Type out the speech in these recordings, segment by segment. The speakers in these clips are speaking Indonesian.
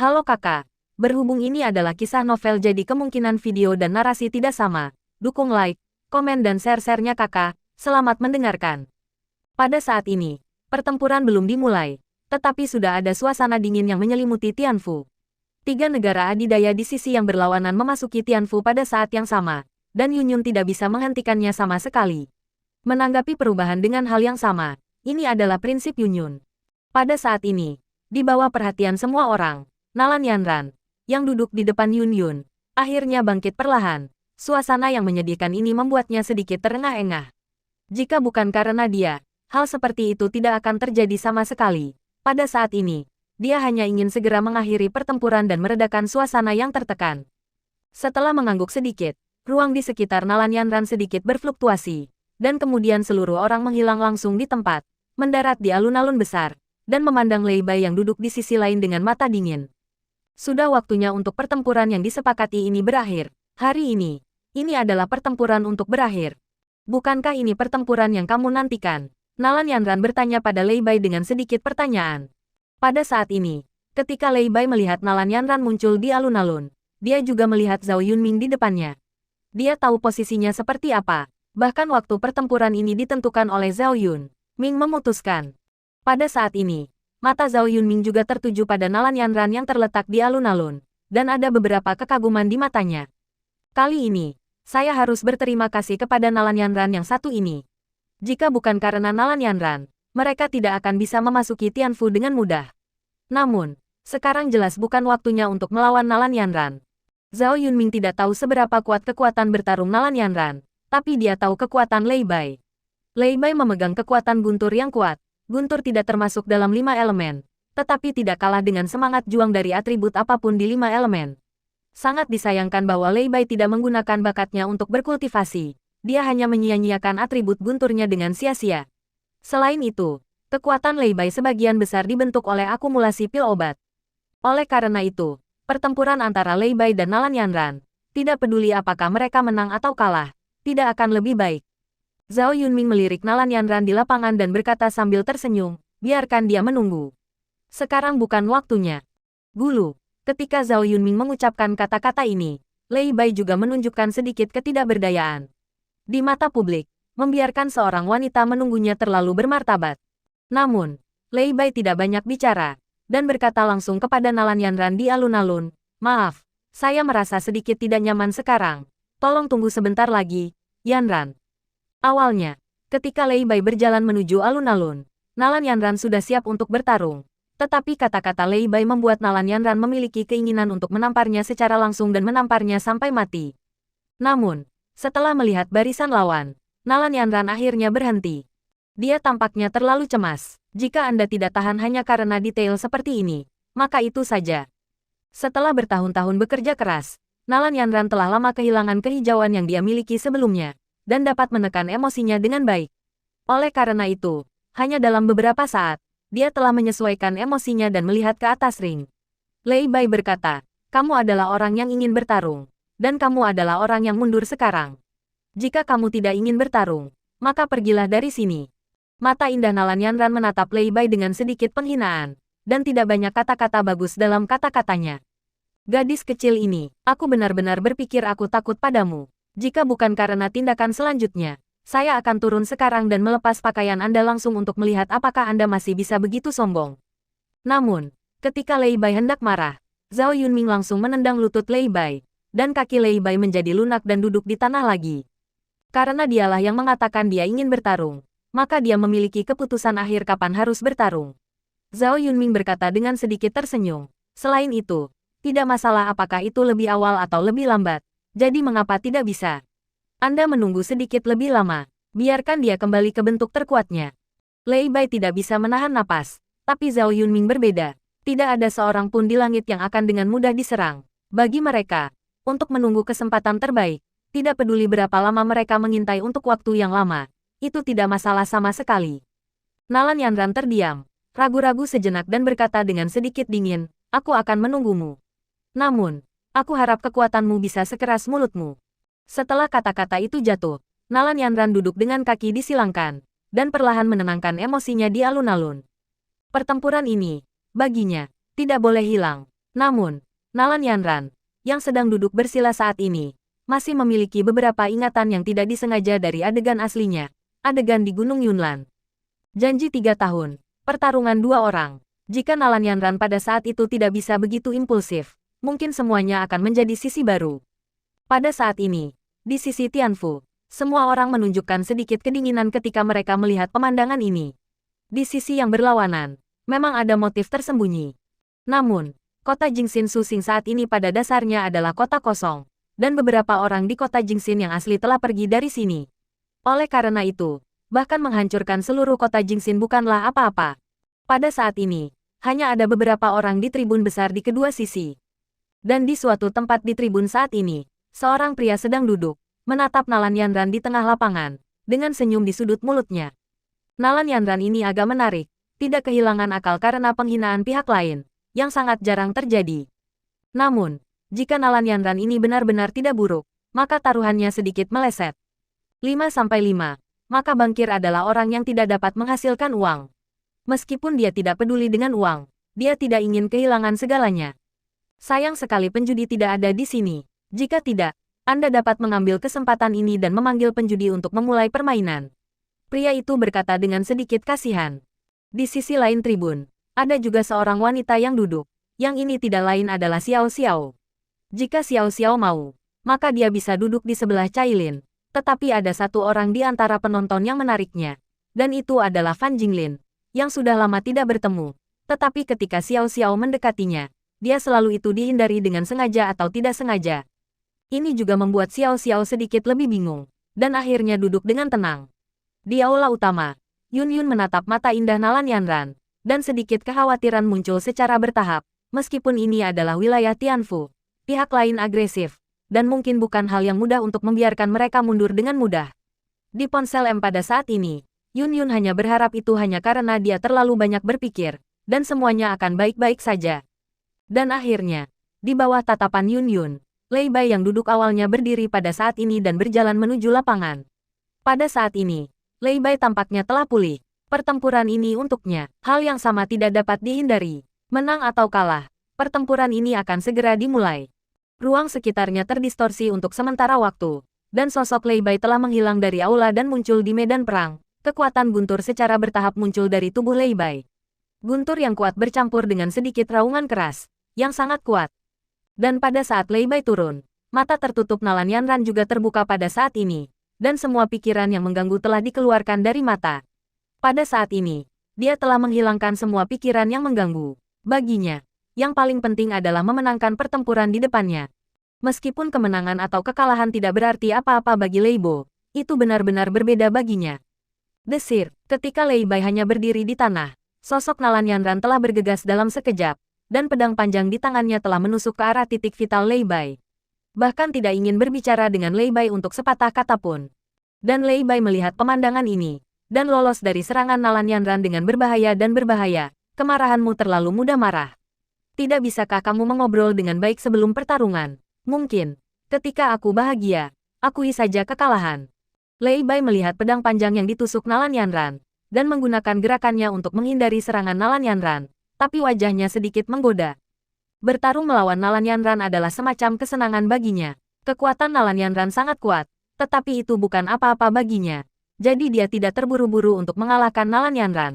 Halo kakak, berhubung ini adalah kisah novel jadi kemungkinan video dan narasi tidak sama. Dukung like, komen dan share-share-nya kakak, selamat mendengarkan. Pada saat ini, pertempuran belum dimulai, tetapi sudah ada suasana dingin yang menyelimuti Tianfu. 3 negara adidaya di sisi yang berlawanan memasuki Tianfu pada saat yang sama, dan Yunyun tidak bisa menghentikannya sama sekali. Menanggapi perubahan dengan hal yang sama, ini adalah prinsip Yunyun. Pada saat ini, di bawah perhatian semua orang, Nalan Yanran, yang duduk di depan Yunyun, akhirnya bangkit perlahan. Suasana yang menyedihkan ini membuatnya sedikit terengah-engah. Jika bukan karena dia, hal seperti itu tidak akan terjadi sama sekali. Pada saat ini, dia hanya ingin segera mengakhiri pertempuran dan meredakan suasana yang tertekan. Setelah mengangguk sedikit, ruang di sekitar Nalan Yanran sedikit berfluktuasi, dan kemudian seluruh orang menghilang langsung di tempat, mendarat di alun-alun besar, dan memandang Lei Bai yang duduk di sisi lain dengan mata dingin. Sudah waktunya untuk pertempuran yang disepakati ini berakhir. Hari ini adalah pertempuran untuk berakhir. Bukankah ini pertempuran yang kamu nantikan? Nalan Yanran bertanya pada Lei Bai dengan sedikit pertanyaan. Pada saat ini, ketika Lei Bai melihat Nalan Yanran muncul di alun-alun, dia juga melihat Zhao Yunming di depannya. Dia tahu posisinya seperti apa. Bahkan waktu pertempuran ini ditentukan oleh Zhao Yunming memutuskan. Pada saat ini, mata Zhao Yunming juga tertuju pada Nalan Yanran yang terletak di alun-alun, dan ada beberapa kekaguman di matanya. Kali ini, saya harus berterima kasih kepada Nalan Yanran yang satu ini. Jika bukan karena Nalan Yanran, mereka tidak akan bisa memasuki Tianfu dengan mudah. Namun, sekarang jelas bukan waktunya untuk melawan Nalan Yanran. Zhao Yunming tidak tahu seberapa kuat kekuatan bertarung Nalan Yanran, tapi dia tahu kekuatan Lei Bai. Lei Bai memegang kekuatan guntur yang kuat. Guntur tidak termasuk dalam 5 elemen, tetapi tidak kalah dengan semangat juang dari atribut apapun di 5 elemen. Sangat disayangkan bahwa Lei Bai tidak menggunakan bakatnya untuk berkultivasi. Dia hanya menyia-nyiakan atribut gunturnya dengan sia-sia. Selain itu, kekuatan Lei Bai sebagian besar dibentuk oleh akumulasi pil obat. Oleh karena itu, pertempuran antara Lei Bai dan Nalan Yanran, tidak peduli apakah mereka menang atau kalah, tidak akan lebih baik. Zhao Yunming melirik Nalan Yanran di lapangan dan berkata sambil tersenyum, biarkan dia menunggu. Sekarang bukan waktunya. Gulu. Ketika Zhao Yunming mengucapkan kata-kata ini, Lei Bai juga menunjukkan sedikit ketidakberdayaan. Di mata publik, membiarkan seorang wanita menunggunya terlalu bermartabat. Namun, Lei Bai tidak banyak bicara, dan berkata langsung kepada Nalan Yanran di alun-alun, maaf, saya merasa sedikit tidak nyaman sekarang. Tolong tunggu sebentar lagi, Yanran. Awalnya, ketika Lei Bai berjalan menuju alun-alun, Nalan Yanran sudah siap untuk bertarung. Tetapi kata-kata Lei Bai membuat Nalan Yanran memiliki keinginan untuk menamparnya secara langsung dan menamparnya sampai mati. Namun, setelah melihat barisan lawan, Nalan Yanran akhirnya berhenti. Dia tampaknya terlalu cemas. Jika Anda tidak tahan hanya karena detail seperti ini, maka itu saja. Setelah bertahun-tahun bekerja keras, Nalan Yanran telah lama kehilangan kehijauan yang dia miliki sebelumnya, dan dapat menekan emosinya dengan baik. Oleh karena itu, hanya dalam beberapa saat, dia telah menyesuaikan emosinya dan melihat ke atas ring. Lei Bai berkata, kamu adalah orang yang ingin bertarung, dan kamu adalah orang yang mundur sekarang. Jika kamu tidak ingin bertarung, maka pergilah dari sini. Mata indah Nalan Yanran menatap Lei Bai dengan sedikit penghinaan, dan tidak banyak kata-kata bagus dalam kata-katanya. Gadis kecil ini, aku benar-benar berpikir aku takut padamu. Jika bukan karena tindakan selanjutnya, saya akan turun sekarang dan melepas pakaian Anda langsung untuk melihat apakah Anda masih bisa begitu sombong. Namun, ketika Lei Bai hendak marah, Zhao Yunming langsung menendang lutut Lei Bai, dan kaki Lei Bai menjadi lunak dan duduk di tanah lagi. Karena dialah yang mengatakan dia ingin bertarung, maka dia memiliki keputusan akhir kapan harus bertarung. Zhao Yunming berkata dengan sedikit tersenyum, selain itu, tidak masalah apakah itu lebih awal atau lebih lambat, jadi mengapa tidak bisa? Anda menunggu sedikit lebih lama, biarkan dia kembali ke bentuk terkuatnya. Lei Bai tidak bisa menahan napas, tapi Zhao Yunming berbeda. Tidak ada seorang pun di langit yang akan dengan mudah diserang. Bagi mereka, untuk menunggu kesempatan terbaik, tidak peduli berapa lama mereka mengintai untuk waktu yang lama, itu tidak masalah sama sekali. Nalan Yanran terdiam, ragu-ragu sejenak dan berkata dengan sedikit dingin, aku akan menunggumu. Namun, aku harap kekuatanmu bisa sekeras mulutmu. Setelah kata-kata itu jatuh, Nalan Yanran duduk dengan kaki disilangkan, dan perlahan menenangkan emosinya di alun-alun. Pertempuran ini, baginya, tidak boleh hilang. Namun, Nalan Yanran, yang sedang duduk bersila saat ini, masih memiliki beberapa ingatan yang tidak disengaja dari adegan aslinya, adegan di Gunung Yunlan. Janji 3 tahun, pertarungan 2 orang. Jika Nalan Yanran pada saat itu tidak bisa begitu impulsif, mungkin semuanya akan menjadi sisi baru. Pada saat ini, di sisi Tianfu, semua orang menunjukkan sedikit kedinginan ketika mereka melihat pemandangan ini. Di sisi yang berlawanan, memang ada motif tersembunyi. Namun, kota Jingxin Susing saat ini pada dasarnya adalah kota kosong, dan beberapa orang di kota Jingxin yang asli telah pergi dari sini. Oleh karena itu, bahkan menghancurkan seluruh kota Jingxin bukanlah apa-apa. Pada saat ini, hanya ada beberapa orang di tribun besar di kedua sisi. Dan di suatu tempat di tribun saat ini, seorang pria sedang duduk, menatap Nalan Yanran di tengah lapangan, dengan senyum di sudut mulutnya. Nalan Yanran ini agak menarik, tidak kehilangan akal karena penghinaan pihak lain, yang sangat jarang terjadi. Namun, jika Nalan Yanran ini benar-benar tidak buruk, maka taruhannya sedikit meleset. 5-5, maka Bangkir adalah orang yang tidak dapat menghasilkan uang. Meskipun dia tidak peduli dengan uang, dia tidak ingin kehilangan segalanya. Sayang sekali penjudi tidak ada di sini. Jika tidak, Anda dapat mengambil kesempatan ini dan memanggil penjudi untuk memulai permainan. Pria itu berkata dengan sedikit kasihan. Di sisi lain tribun, ada juga seorang wanita yang duduk. Yang ini tidak lain adalah Xiao Xiao. Jika Xiao Xiao mau, maka dia bisa duduk di sebelah Cailin. Tetapi ada satu orang di antara penonton yang menariknya. Dan itu adalah Fan Jinglin, yang sudah lama tidak bertemu. Tetapi ketika Xiao Xiao mendekatinya, dia selalu itu dihindari dengan sengaja atau tidak sengaja. Ini juga membuat Xiao Xiao sedikit lebih bingung, dan akhirnya duduk dengan tenang. Di aula utama, Yun Yun menatap mata indah Nalan Yanran, dan sedikit kekhawatiran muncul secara bertahap, meskipun ini adalah wilayah Tianfu. Pihak lain agresif, dan mungkin bukan hal yang mudah untuk membiarkan mereka mundur dengan mudah. Di ponsel M pada saat ini, Yun Yun hanya berharap itu hanya karena dia terlalu banyak berpikir, dan semuanya akan baik-baik saja. Dan akhirnya, di bawah tatapan Yun Yun, Lei Bai yang duduk awalnya berdiri pada saat ini dan berjalan menuju lapangan. Pada saat ini, Lei Bai tampaknya telah pulih. Pertempuran ini untuknya, hal yang sama tidak dapat dihindari. Menang atau kalah, pertempuran ini akan segera dimulai. Ruang sekitarnya terdistorsi untuk sementara waktu, dan sosok Lei Bai telah menghilang dari aula dan muncul di medan perang. Kekuatan guntur secara bertahap muncul dari tubuh Lei Bai. Guntur yang kuat bercampur dengan sedikit raungan keras, yang sangat kuat. Dan pada saat Lei Bai turun, mata tertutup Nalan Yanran juga terbuka pada saat ini, dan semua pikiran yang mengganggu telah dikeluarkan dari mata. Pada saat ini, dia telah menghilangkan semua pikiran yang mengganggu. Baginya, yang paling penting adalah memenangkan pertempuran di depannya. Meskipun kemenangan atau kekalahan tidak berarti apa-apa bagi Lei Bo, itu benar-benar berbeda baginya. Desir, ketika Lei Bai hanya berdiri di tanah, sosok Nalan Yanran telah bergegas dalam sekejap, dan pedang panjang di tangannya telah menusuk ke arah titik vital Lei Bai. Bahkan tidak ingin berbicara dengan Lei Bai untuk sepatah kata pun. Dan Lei Bai melihat pemandangan ini, dan lolos dari serangan Nalan Yanran dengan berbahaya dan berbahaya. Kemarahanmu terlalu mudah marah. Tidak bisakah kamu mengobrol dengan baik sebelum pertarungan? Mungkin, ketika aku bahagia, akui saja kekalahan. Lei Bai melihat pedang panjang yang ditusuk Nalan Yanran, dan menggunakan gerakannya untuk menghindari serangan Nalan Yanran, tapi wajahnya sedikit menggoda. Bertarung melawan Nalan Yanran adalah semacam kesenangan baginya. Kekuatan Nalan Yanran sangat kuat, tetapi itu bukan apa-apa baginya. Jadi dia tidak terburu-buru untuk mengalahkan Nalan Yanran.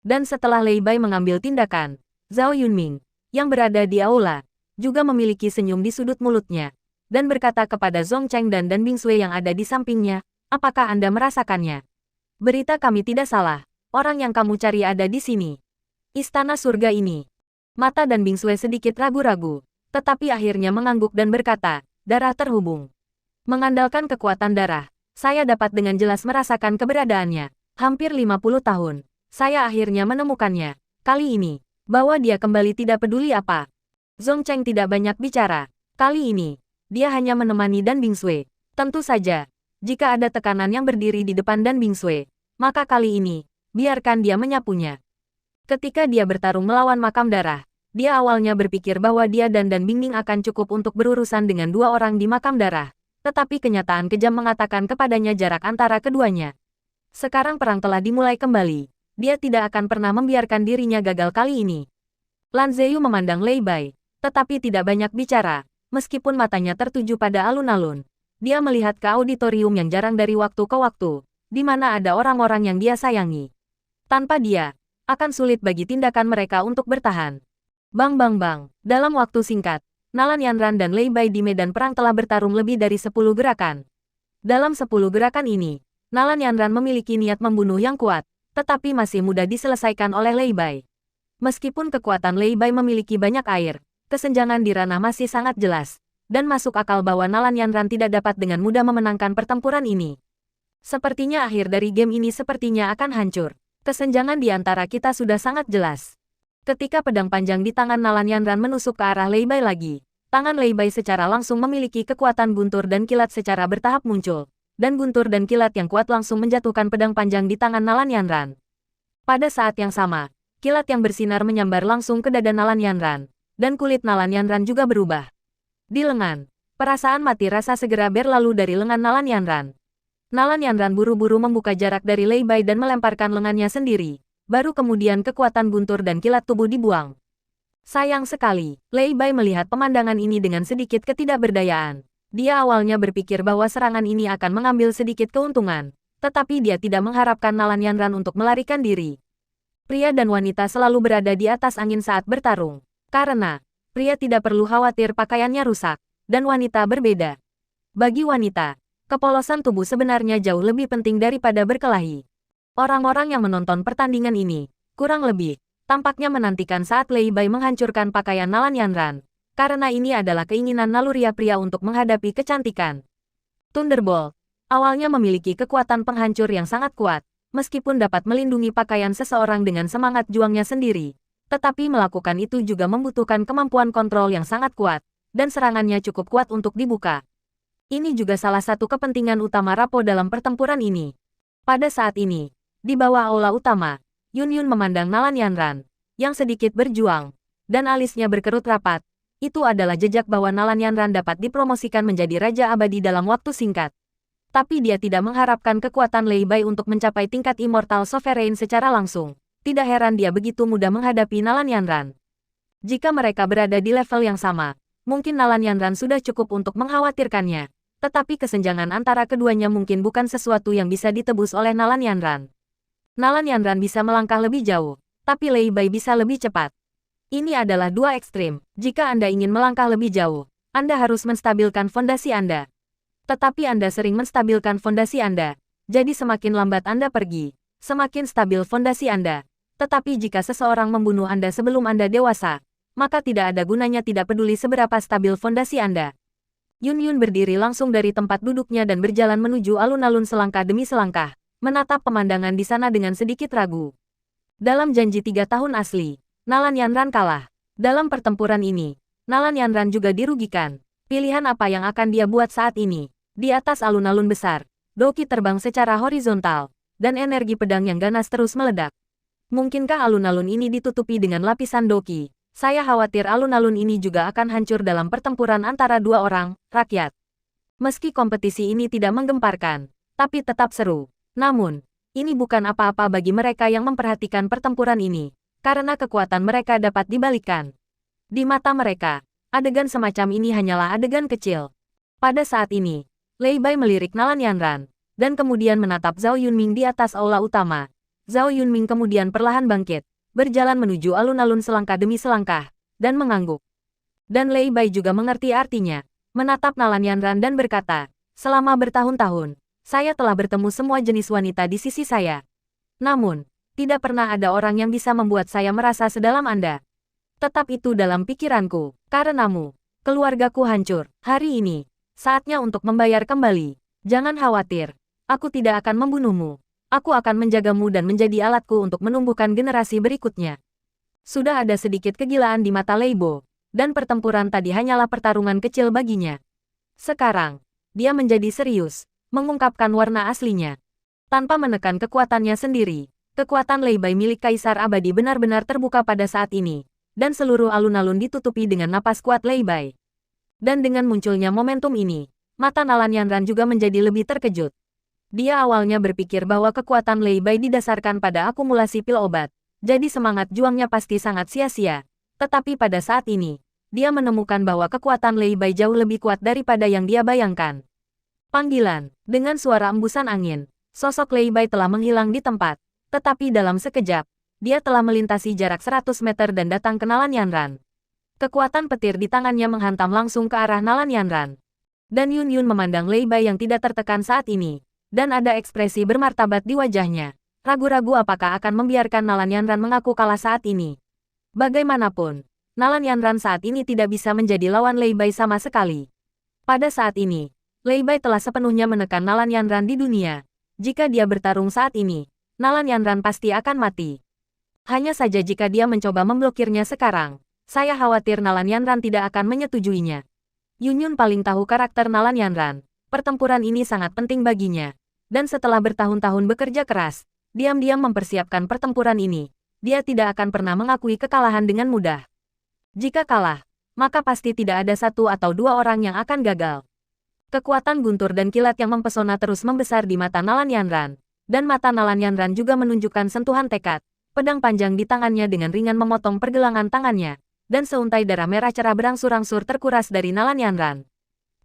Dan setelah Lei Bai mengambil tindakan, Zhao Yunming, yang berada di aula, juga memiliki senyum di sudut mulutnya, dan berkata kepada Zhong Chengdan dan Bing Sui yang ada di sampingnya, apakah Anda merasakannya? Berita kami tidak salah, orang yang kamu cari ada di sini. Istana surga ini. Mata dan Bing Sui sedikit ragu-ragu, tetapi akhirnya mengangguk dan berkata, darah terhubung. Mengandalkan kekuatan darah, saya dapat dengan jelas merasakan keberadaannya. Hampir 50 tahun, saya akhirnya menemukannya. Kali ini, bahwa dia kembali tidak peduli apa. Zhong Cheng tidak banyak bicara. Kali ini, dia hanya menemani Dan Bing Sui. Tentu saja, jika ada tekanan yang berdiri di depan Dan Bing Sui, maka kali ini, biarkan dia menyapunya. Ketika dia bertarung melawan makam darah, dia awalnya berpikir bahwa dia dan Dan Bingning akan cukup untuk berurusan dengan 2 orang di makam darah. Tetapi kenyataan kejam mengatakan kepadanya jarak antara keduanya. Sekarang perang telah dimulai kembali. Dia tidak akan pernah membiarkan dirinya gagal kali ini. Lan Ziyu memandang Lei Bai, tetapi tidak banyak bicara, meskipun matanya tertuju pada alun-alun. Dia melihat ke auditorium yang jarang dari waktu ke waktu, di mana ada orang-orang yang dia sayangi. Tanpa dia, akan sulit bagi tindakan mereka untuk bertahan. Bang bang bang, dalam waktu singkat, Nalan Yanran dan Lei Bai di medan perang telah bertarung lebih dari 10 gerakan. Dalam 10 gerakan ini, Nalan Yanran memiliki niat membunuh yang kuat, tetapi masih mudah diselesaikan oleh Lei Bai. Meskipun kekuatan Lei Bai memiliki banyak air, kesenjangan di ranah masih sangat jelas, dan masuk akal bahwa Nalan Yanran tidak dapat dengan mudah memenangkan pertempuran ini. Sepertinya akhir dari game ini sepertinya akan hancur. Kesenjangan di antara kita sudah sangat jelas. Ketika pedang panjang di tangan Nalan Yanran menusuk ke arah Lei Bai lagi, tangan Lei Bai secara langsung memiliki kekuatan guntur dan kilat secara bertahap muncul, dan guntur dan kilat yang kuat langsung menjatuhkan pedang panjang di tangan Nalan Yanran. Pada saat yang sama, kilat yang bersinar menyambar langsung ke dada Nalan Yanran, dan kulit Nalan Yanran juga berubah. Di lengan, perasaan mati rasa segera berlalu dari lengan Nalan Yanran. Nalan Yanran buru-buru membuka jarak dari Lei Bai dan melemparkan lengannya sendiri. Baru kemudian kekuatan guntur dan kilat tubuh dibuang. Sayang sekali, Lei Bai melihat pemandangan ini dengan sedikit ketidakberdayaan. Dia awalnya berpikir bahwa serangan ini akan mengambil sedikit keuntungan, tetapi dia tidak mengharapkan Nalan Yanran untuk melarikan diri. Pria dan wanita selalu berada di atas angin saat bertarung, karena pria tidak perlu khawatir pakaiannya rusak, dan wanita berbeda. Bagi wanita, kepolosan tubuh sebenarnya jauh lebih penting daripada berkelahi. Orang-orang yang menonton pertandingan ini, kurang lebih, tampaknya menantikan saat Lei Bai menghancurkan pakaian Nalan Yanran, karena ini adalah keinginan naluriah pria untuk menghadapi kecantikan. Thunderbolt awalnya memiliki kekuatan penghancur yang sangat kuat, meskipun dapat melindungi pakaian seseorang dengan semangat juangnya sendiri. Tetapi melakukan itu juga membutuhkan kemampuan kontrol yang sangat kuat, dan serangannya cukup kuat untuk dibuka. Ini juga salah satu kepentingan utama Rapo dalam pertempuran ini. Pada saat ini, di bawah aula utama, Yun Yun memandang Nalan Yanran, yang sedikit berjuang, dan alisnya berkerut rapat. Itu adalah jejak bahwa Nalan Yanran dapat dipromosikan menjadi Raja Abadi dalam waktu singkat. Tapi dia tidak mengharapkan kekuatan Lei Bai untuk mencapai tingkat Immortal Sovereign secara langsung. Tidak heran dia begitu mudah menghadapi Nalan Yanran. Jika mereka berada di level yang sama, mungkin Nalan Yanran sudah cukup untuk mengkhawatirkannya. Tetapi kesenjangan antara keduanya mungkin bukan sesuatu yang bisa ditebus oleh Nalan Yanran. Nalan Yanran bisa melangkah lebih jauh, tapi Lei Bai bisa lebih cepat. Ini adalah dua ekstrim. Jika Anda ingin melangkah lebih jauh, Anda harus menstabilkan fondasi Anda. Tetapi Anda sering menstabilkan fondasi Anda, jadi semakin lambat Anda pergi, semakin stabil fondasi Anda. Tetapi jika seseorang membunuh Anda sebelum Anda dewasa, maka tidak ada gunanya tidak peduli seberapa stabil fondasi Anda. Yun Yun berdiri langsung dari tempat duduknya dan berjalan menuju alun-alun selangkah demi selangkah, menatap pemandangan di sana dengan sedikit ragu. Dalam janji 3 tahun asli, Nalan Yanran kalah. Dalam pertempuran ini, Nalan Yanran juga dirugikan. Pilihan apa yang akan dia buat saat ini? Di atas alun-alun besar, Doki terbang secara horizontal, dan energi pedang yang ganas terus meledak. Mungkinkah alun-alun ini ditutupi dengan lapisan Doki? Saya khawatir alun-alun ini juga akan hancur dalam pertempuran antara dua orang, rakyat. Meski kompetisi ini tidak menggemparkan, tapi tetap seru. Namun, ini bukan apa-apa bagi mereka yang memperhatikan pertempuran ini, karena kekuatan mereka dapat dibalikkan. Di mata mereka, adegan semacam ini hanyalah adegan kecil. Pada saat ini, Lei Bai melirik Nalan Yanran, dan kemudian menatap Zhao Yunming di atas aula utama. Zhao Yunming kemudian perlahan bangkit, berjalan menuju alun-alun selangkah demi selangkah, dan mengangguk. Dan Lei Bai juga mengerti artinya, menatap Nalan Yanran dan berkata, selama bertahun-tahun, saya telah bertemu semua jenis wanita di sisi saya. Namun, tidak pernah ada orang yang bisa membuat saya merasa sedalam Anda. Tetap itu dalam pikiranku, karenamu, keluargaku hancur. Hari ini, saatnya untuk membayar kembali. Jangan khawatir, aku tidak akan membunuhmu. Aku akan menjagamu dan menjadi alatku untuk menumbuhkan generasi berikutnya. Sudah ada sedikit kegilaan di mata Lei Bo, dan pertempuran tadi hanyalah pertarungan kecil baginya. Sekarang, dia menjadi serius, mengungkapkan warna aslinya. Tanpa menekan kekuatannya sendiri, kekuatan Lei Bai milik Kaisar Abadi benar-benar terbuka pada saat ini, dan seluruh alun-alun ditutupi dengan napas kuat Lei Bai. Dan dengan munculnya momentum ini, mata Nalan Yanran juga menjadi lebih terkejut. Dia awalnya berpikir bahwa kekuatan Lei Bai didasarkan pada akumulasi pil obat, jadi semangat juangnya pasti sangat sia-sia. Tetapi pada saat ini, dia menemukan bahwa kekuatan Lei Bai jauh lebih kuat daripada yang dia bayangkan. Panggilan, dengan suara embusan angin, sosok Lei Bai telah menghilang di tempat, tetapi dalam sekejap, dia telah melintasi jarak 100 meter dan datang ke Nalan Yanran. Kekuatan petir di tangannya menghantam langsung ke arah Nalan Yanran. Dan Yun Yun memandang Lei Bai yang tidak tertekan saat ini, dan ada ekspresi bermartabat di wajahnya. Ragu-ragu apakah akan membiarkan Nalan Yanran mengaku kalah saat ini. Bagaimanapun, Nalan Yanran saat ini tidak bisa menjadi lawan Lei Bai sama sekali. Pada saat ini, Lei Bai telah sepenuhnya menekan Nalan Yanran di dunia. Jika dia bertarung saat ini, Nalan Yanran pasti akan mati. Hanya saja jika dia mencoba memblokirnya sekarang, saya khawatir Nalan Yanran tidak akan menyetujuinya. Yun Yun paling tahu karakter Nalan Yanran. Pertempuran ini sangat penting baginya. Dan setelah bertahun-tahun bekerja keras, diam-diam mempersiapkan pertempuran ini, dia tidak akan pernah mengakui kekalahan dengan mudah. Jika kalah, maka pasti tidak ada satu atau dua orang yang akan gagal. Kekuatan guntur dan kilat yang mempesona terus membesar di mata Nalan Yanran. Dan mata Nalan Yanran juga menunjukkan sentuhan tekad. Pedang panjang di tangannya dengan ringan memotong pergelangan tangannya. Dan seuntai darah merah cerah berangsur-angsur terkuras dari Nalan Yanran.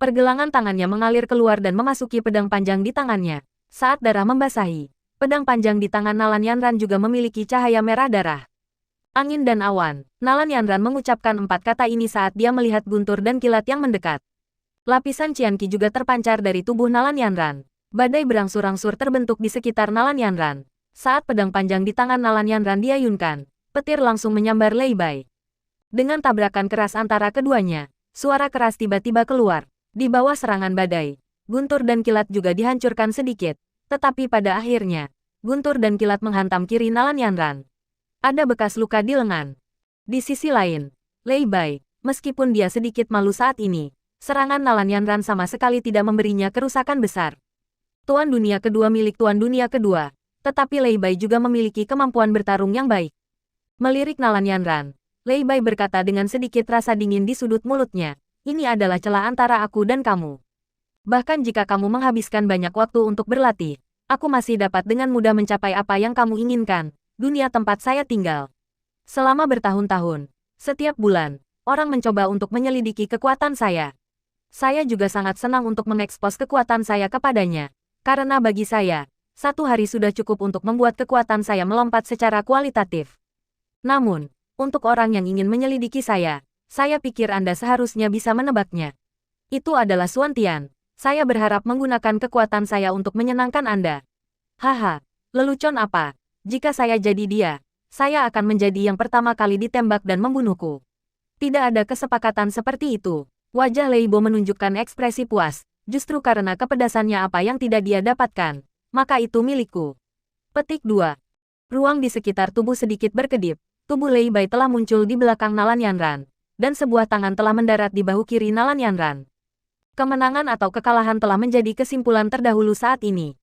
Pergelangan tangannya mengalir keluar dan memasuki pedang panjang di tangannya. Saat darah membasahi, pedang panjang di tangan Nalan Yanran juga memiliki cahaya merah darah. Angin dan awan, Nalan Yanran mengucapkan 4 kata ini saat dia melihat guntur dan kilat yang mendekat. Lapisan Qianqi juga terpancar dari tubuh Nalan Yanran. Badai berangsur-angsur terbentuk di sekitar Nalan Yanran. Saat pedang panjang di tangan Nalan Yanran diayunkan, petir langsung menyambar Lei Bai. Dengan tabrakan keras antara keduanya, suara keras tiba-tiba keluar. Di bawah serangan badai, guntur dan kilat juga dihancurkan sedikit. Tetapi pada akhirnya, guntur dan kilat menghantam kiri Nalan Yanran. Ada bekas luka di lengan. Di sisi lain, Lei Bai, meskipun dia sedikit malu saat ini, serangan Nalan Yanran sama sekali tidak memberinya kerusakan besar. Tuan dunia kedua milik Tuan dunia kedua, tetapi Lei Bai juga memiliki kemampuan bertarung yang baik. Melirik Nalan Yanran, Lei Bai berkata dengan sedikit rasa dingin di sudut mulutnya, ini adalah celah antara aku dan kamu. Bahkan jika kamu menghabiskan banyak waktu untuk berlatih, aku masih dapat dengan mudah mencapai apa yang kamu inginkan, dunia tempat saya tinggal. Selama bertahun-tahun, setiap bulan, orang mencoba untuk menyelidiki kekuatan saya. Saya juga sangat senang untuk mengekspos kekuatan saya kepadanya, karena bagi saya, satu hari sudah cukup untuk membuat kekuatan saya melompat secara kualitatif. Namun, untuk orang yang ingin menyelidiki saya pikir Anda seharusnya bisa menebaknya. Itu adalah Xuan Tian. Saya berharap menggunakan kekuatan saya untuk menyenangkan Anda. Haha, lelucon apa? Jika saya jadi dia, saya akan menjadi yang pertama kali ditembak dan membunuhku. Tidak ada kesepakatan seperti itu. Wajah Lei Bo menunjukkan ekspresi puas, justru karena kepedasannya apa yang tidak dia dapatkan, maka itu milikku. Petik 2. Ruang di sekitar tubuh sedikit berkedip. Tubuh Lei Bai telah muncul di belakang Nalan Yanran, dan sebuah tangan telah mendarat di bahu kiri Nalan Yanran. Kemenangan atau kekalahan telah menjadi kesimpulan terdahulu saat ini.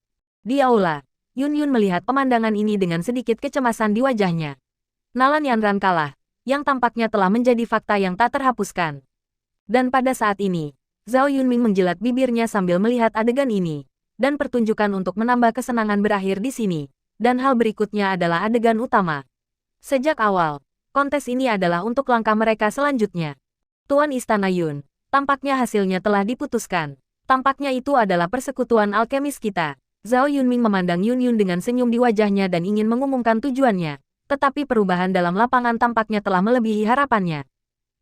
Di aula, Yun Yun melihat pemandangan ini dengan sedikit kecemasan di wajahnya. Nalan Yanran kalah, yang tampaknya telah menjadi fakta yang tak terhapuskan. Dan pada saat ini, Zhao Yunming menjilat bibirnya sambil melihat adegan ini, dan pertunjukan untuk menambah kesenangan berakhir di sini, dan hal berikutnya adalah adegan utama. Sejak awal, kontes ini adalah untuk langkah mereka selanjutnya. Tuan Istana Yun, tampaknya hasilnya telah diputuskan. Tampaknya itu adalah persekutuan alkemis kita. Zhao Yunming memandang Yun Yun dengan senyum di wajahnya dan ingin mengumumkan tujuannya. Tetapi perubahan dalam lapangan tampaknya telah melebihi harapannya.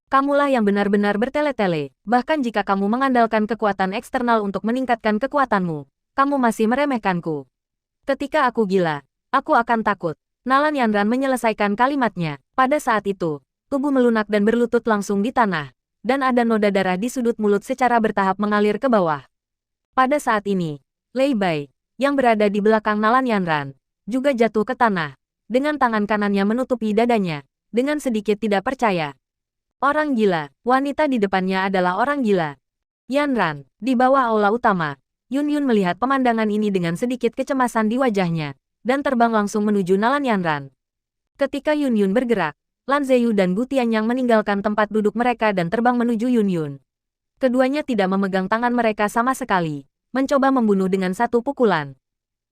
Kamulah yang benar-benar bertele-tele. Bahkan jika kamu mengandalkan kekuatan eksternal untuk meningkatkan kekuatanmu, kamu masih meremehkanku. Ketika aku gila, aku akan takut. Nalan Yanran menyelesaikan kalimatnya. Pada saat itu, tubuh melunak dan berlutut langsung di tanah, dan ada noda darah di sudut mulut secara bertahap mengalir ke bawah. Pada saat ini, Lei Bai, yang berada di belakang Nalan Yanran, juga jatuh ke tanah, dengan tangan kanannya menutupi dadanya, dengan sedikit tidak percaya. Orang gila, wanita di depannya adalah orang gila. Yanran, di bawah aula utama, Yun Yun melihat pemandangan ini dengan sedikit kecemasan di wajahnya, dan terbang langsung menuju Nalan Yanran. Ketika Yun Yun bergerak, Lan Zeyu dan Bu Tianyang meninggalkan tempat duduk mereka dan terbang menuju Yun Yun. Keduanya tidak memegang tangan mereka sama sekali, mencoba membunuh dengan satu pukulan.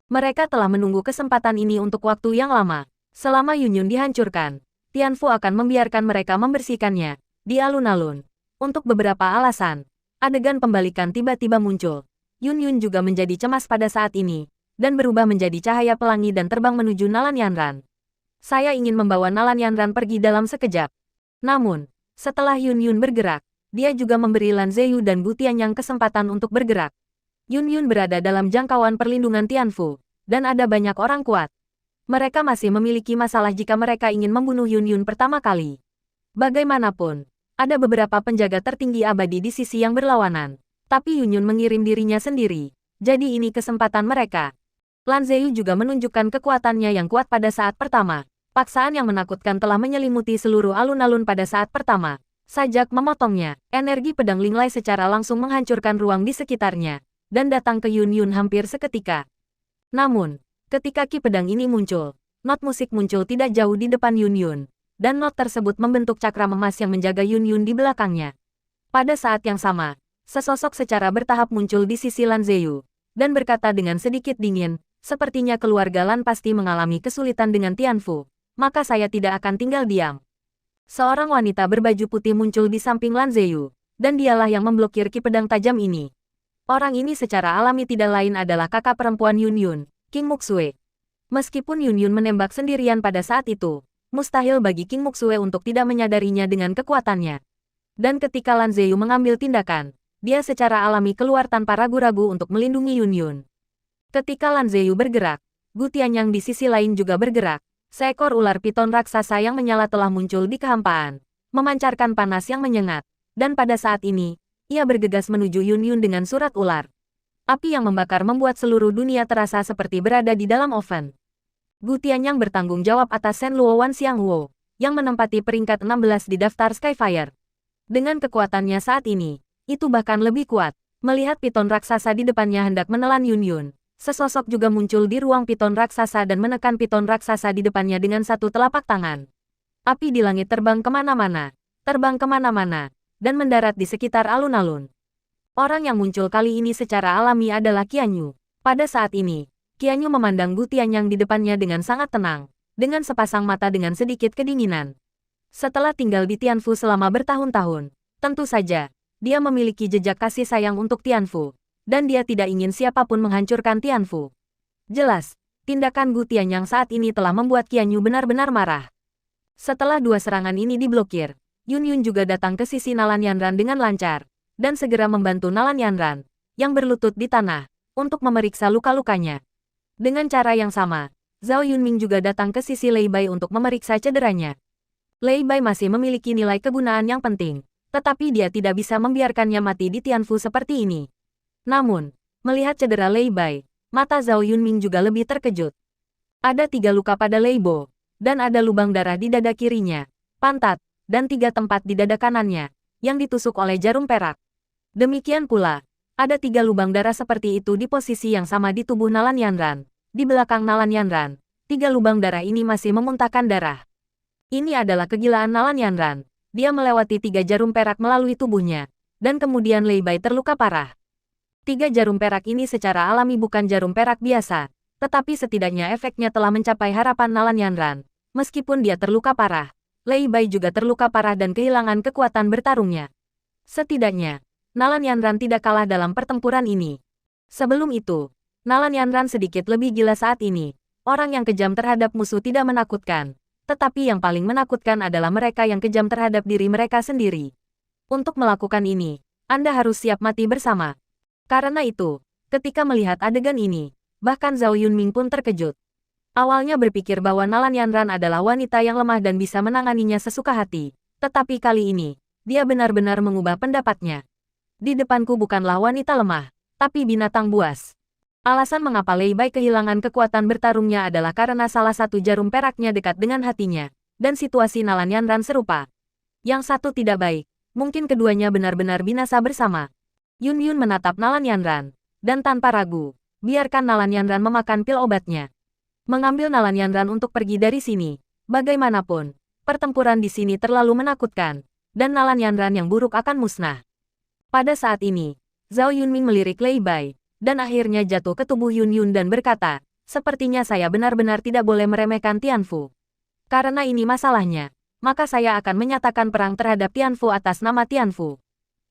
Mereka telah menunggu kesempatan ini untuk waktu yang lama. Selama Yun Yun dihancurkan, Tianfu akan membiarkan mereka membersihkannya di alun-alun. Untuk beberapa alasan, adegan pembalikan tiba-tiba muncul. Yun Yun juga menjadi cemas pada saat ini, dan berubah menjadi cahaya pelangi dan terbang menuju Nalan Yanran. Saya ingin membawa Nalan Yanran pergi dalam sekejap. Namun, setelah Yun Yun bergerak, dia juga memberi Lan Ziyu dan Gu Tianyang kesempatan untuk bergerak. Yun Yun berada dalam jangkauan perlindungan Tianfu, dan ada banyak orang kuat. Mereka masih memiliki masalah jika mereka ingin membunuh Yun Yun pertama kali. Bagaimanapun, ada beberapa penjaga tertinggi abadi di sisi yang berlawanan. Tapi Yun Yun mengirim dirinya sendiri, jadi ini kesempatan mereka. Lan Ziyu juga menunjukkan kekuatannya yang kuat pada saat pertama. Paksaan yang menakutkan telah menyelimuti seluruh alun-alun pada saat pertama. Sajak memotongnya, energi pedang Linglai secara langsung menghancurkan ruang di sekitarnya, dan datang ke Yun Yun hampir seketika. Namun, ketika ki pedang ini muncul, not musik muncul tidak jauh di depan Yun Yun, dan not tersebut membentuk cakram emas yang menjaga Yun Yun di belakangnya. Pada saat yang sama, sesosok secara bertahap muncul di sisi Lan Ziyu, dan berkata dengan sedikit dingin, sepertinya keluarga Lan pasti mengalami kesulitan dengan Tianfu, maka saya tidak akan tinggal diam. Seorang wanita berbaju putih muncul di samping Lan Ziyu, dan dialah yang memblokir ki pedang tajam ini. Orang ini secara alami tidak lain adalah kakak perempuan Yun Yun, King Muxue. Meskipun Yun Yun menembak sendirian pada saat itu, mustahil bagi King Muxue untuk tidak menyadarinya dengan kekuatannya. Dan ketika Lan Ziyu mengambil tindakan, dia secara alami keluar tanpa ragu-ragu untuk melindungi Yun Yun. Ketika Lan Ziyu bergerak, Gu Tianyang di sisi lain juga bergerak. Seekor ular piton raksasa yang menyala telah muncul di kehampaan, memancarkan panas yang menyengat, dan pada saat ini, ia bergegas menuju Yun Yun dengan surat ular. Api yang membakar membuat seluruh dunia terasa seperti berada di dalam oven. Gu Tianyang bertanggung jawab atas Shen Luo Wan Xiang Wo, yang menempati peringkat 16 di daftar Skyfire. Dengan kekuatannya saat ini, itu bahkan lebih kuat. Melihat piton raksasa di depannya hendak menelan Yun Yun, sesosok juga muncul di ruang piton raksasa dan menekan piton raksasa di depannya dengan satu telapak tangan. Api di langit terbang kemana-mana, dan mendarat di sekitar alun-alun. Orang yang muncul kali ini secara alami adalah Qianyu. Pada saat ini, Qianyu memandang Gu Tianyang di depannya dengan sangat tenang, dengan sepasang mata dengan sedikit kedinginan. Setelah tinggal di Tianfu selama bertahun-tahun, tentu saja, dia memiliki jejak kasih sayang untuk Tianfu. Dan dia tidak ingin siapapun menghancurkan Tianfu. Jelas, tindakan Gu Tianyang saat ini telah membuat Qianyu benar-benar marah. Setelah dua serangan ini diblokir, Yun Yun juga datang ke sisi Nalan Yanran dengan lancar, dan segera membantu Nalan Yanran, yang berlutut di tanah, untuk memeriksa luka-lukanya. Dengan cara yang sama, Zhao Yunming juga datang ke sisi Lei Bai untuk memeriksa cederanya. Lei Bai masih memiliki nilai kegunaan yang penting, tetapi dia tidak bisa membiarkannya mati di Tianfu seperti ini. Namun, melihat cedera Lei Bai, mata Zhao Yunming juga lebih terkejut. Ada 3 luka pada Lei Bo, dan ada lubang darah di dada kirinya, pantat, dan 3 tempat di dada kanannya, yang ditusuk oleh jarum perak. Demikian pula, ada 3 lubang darah seperti itu di posisi yang sama di tubuh Nalan Yanran. Di belakang Nalan Yanran, 3 lubang darah ini masih memuntahkan darah. Ini adalah kegilaan Nalan Yanran. Dia melewati 3 jarum perak melalui tubuhnya, dan kemudian Lei Bai terluka parah. 3 jarum perak ini secara alami bukan jarum perak biasa, tetapi setidaknya efeknya telah mencapai harapan Nalan Yanran. Meskipun dia terluka parah, Lei Bai juga terluka parah dan kehilangan kekuatan bertarungnya. Setidaknya, Nalan Yanran tidak kalah dalam pertempuran ini. Sebelum itu, Nalan Yanran sedikit lebih gila saat ini. Orang yang kejam terhadap musuh tidak menakutkan, tetapi yang paling menakutkan adalah mereka yang kejam terhadap diri mereka sendiri. Untuk melakukan ini, Anda harus siap mati bersama. Karena itu, ketika melihat adegan ini, bahkan Zhao Yunming pun terkejut. Awalnya berpikir bahwa Nalan Yanran adalah wanita yang lemah dan bisa menanganinya sesuka hati, tetapi kali ini, dia benar-benar mengubah pendapatnya. Di depanku bukanlah wanita lemah, tapi binatang buas. Alasan mengapa Lei Bai kehilangan kekuatan bertarungnya adalah karena salah satu jarum peraknya dekat dengan hatinya, dan situasi Nalan Yanran serupa. Yang satu tidak baik, mungkin keduanya benar-benar binasa bersama. Yun Yun menatap Nalan Yanran, dan tanpa ragu, biarkan Nalan Yanran memakan pil obatnya. Mengambil Nalan Yanran untuk pergi dari sini. Bagaimanapun, pertempuran di sini terlalu menakutkan, dan Nalan Yanran yang buruk akan musnah. Pada saat ini, Zhao Yunming melirik Lei Bai, dan akhirnya jatuh ke tubuh Yun Yun dan berkata, sepertinya saya benar-benar tidak boleh meremehkan Tianfu. Karena ini masalahnya, maka saya akan menyatakan perang terhadap Tianfu atas nama Tianfu.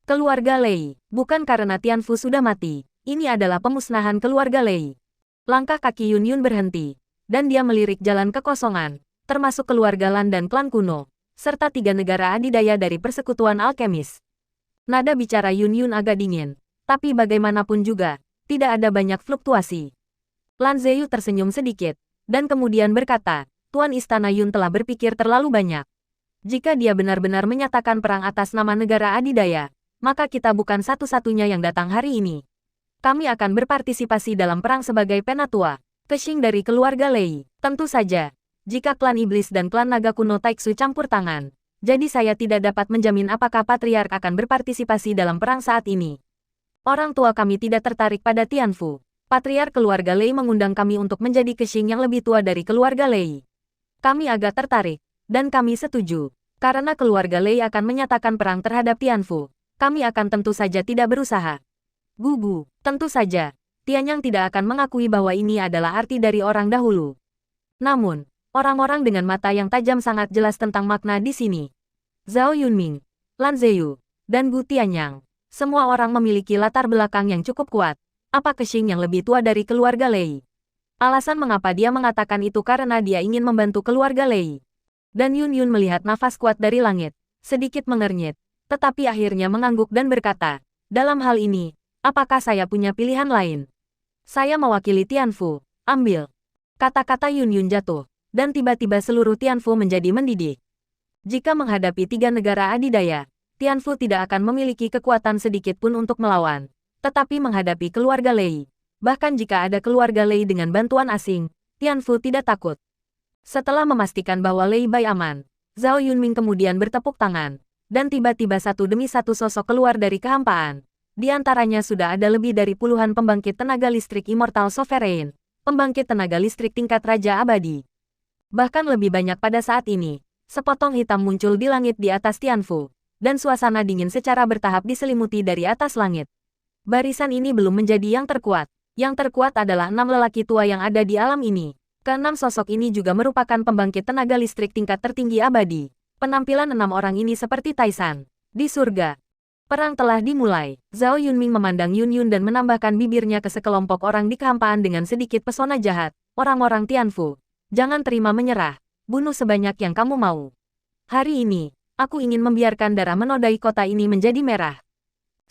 Keluarga Lei, bukan karena Tianfu sudah mati. Ini adalah pemusnahan keluarga Lei. Langkah kaki Yun Yun berhenti, dan dia melirik jalan kekosongan, termasuk keluarga Lan dan klan kuno, serta 3 negara adidaya dari persekutuan alkemis. Nada bicara Yun Yun agak dingin, tapi bagaimanapun juga, tidak ada banyak fluktuasi. Lan Zeyu tersenyum sedikit, dan kemudian berkata, Tuan Istana Yun telah berpikir terlalu banyak. Jika dia benar-benar menyatakan perang atas nama negara adidaya, maka kita bukan satu-satunya yang datang hari ini. Kami akan berpartisipasi dalam perang sebagai penatua, Keqing dari keluarga Lei. Tentu saja, jika klan iblis dan klan naga kuno Taiksu campur tangan, jadi saya tidak dapat menjamin apakah Patriark akan berpartisipasi dalam perang saat ini. Orang tua kami tidak tertarik pada Tianfu. Patriark keluarga Lei mengundang kami untuk menjadi Keqing yang lebih tua dari keluarga Lei. Kami agak tertarik, dan kami setuju. Karena keluarga Lei akan menyatakan perang terhadap Tianfu, kami akan tentu saja tidak berusaha. Gugu, tentu saja, Tianyang tidak akan mengakui bahwa ini adalah arti dari orang dahulu. Namun, orang-orang dengan mata yang tajam sangat jelas tentang makna di sini. Zhao Yunming, Lan Zeyu, dan Gu Tianyang, semua orang memiliki latar belakang yang cukup kuat. Apa Keqing yang lebih tua dari keluarga Lei? Alasan mengapa dia mengatakan itu karena dia ingin membantu keluarga Lei. Dan Yun Yun melihat nafas kuat dari langit, sedikit mengernyit, tetapi akhirnya mengangguk dan berkata, dalam hal ini, apakah saya punya pilihan lain? Saya mewakili Tianfu, ambil. Kata-kata Yun Yun jatuh, dan tiba-tiba seluruh Tianfu menjadi mendidih. Jika menghadapi 3 negara adidaya, Tianfu tidak akan memiliki kekuatan sedikit pun untuk melawan. Tetapi menghadapi keluarga Lei, bahkan jika ada keluarga Lei dengan bantuan asing, Tianfu tidak takut. Setelah memastikan bahwa Lei Bai aman, Zhao Yunming kemudian bertepuk tangan, dan tiba-tiba satu demi satu sosok keluar dari kehampaan. Di antaranya sudah ada lebih dari puluhan pembangkit tenaga listrik Immortal Sovereign, pembangkit tenaga listrik tingkat Raja Abadi. Bahkan lebih banyak pada saat ini, sepotong hitam muncul di langit di atas Tianfu, dan suasana dingin secara bertahap diselimuti dari atas langit. Barisan ini belum menjadi yang terkuat. Yang terkuat adalah 6 lelaki tua yang ada di alam ini. Keenam sosok ini juga merupakan pembangkit tenaga listrik tingkat tertinggi abadi. Penampilan 6 orang ini seperti Taisan di surga. Perang telah dimulai. Zhao Yunming memandang Yun Yun dan menambahkan bibirnya ke sekelompok orang di kehampaan dengan sedikit pesona jahat. Orang-orang Tianfu, jangan terima menyerah. Bunuh sebanyak yang kamu mau. Hari ini, aku ingin membiarkan darah menodai kota ini menjadi merah.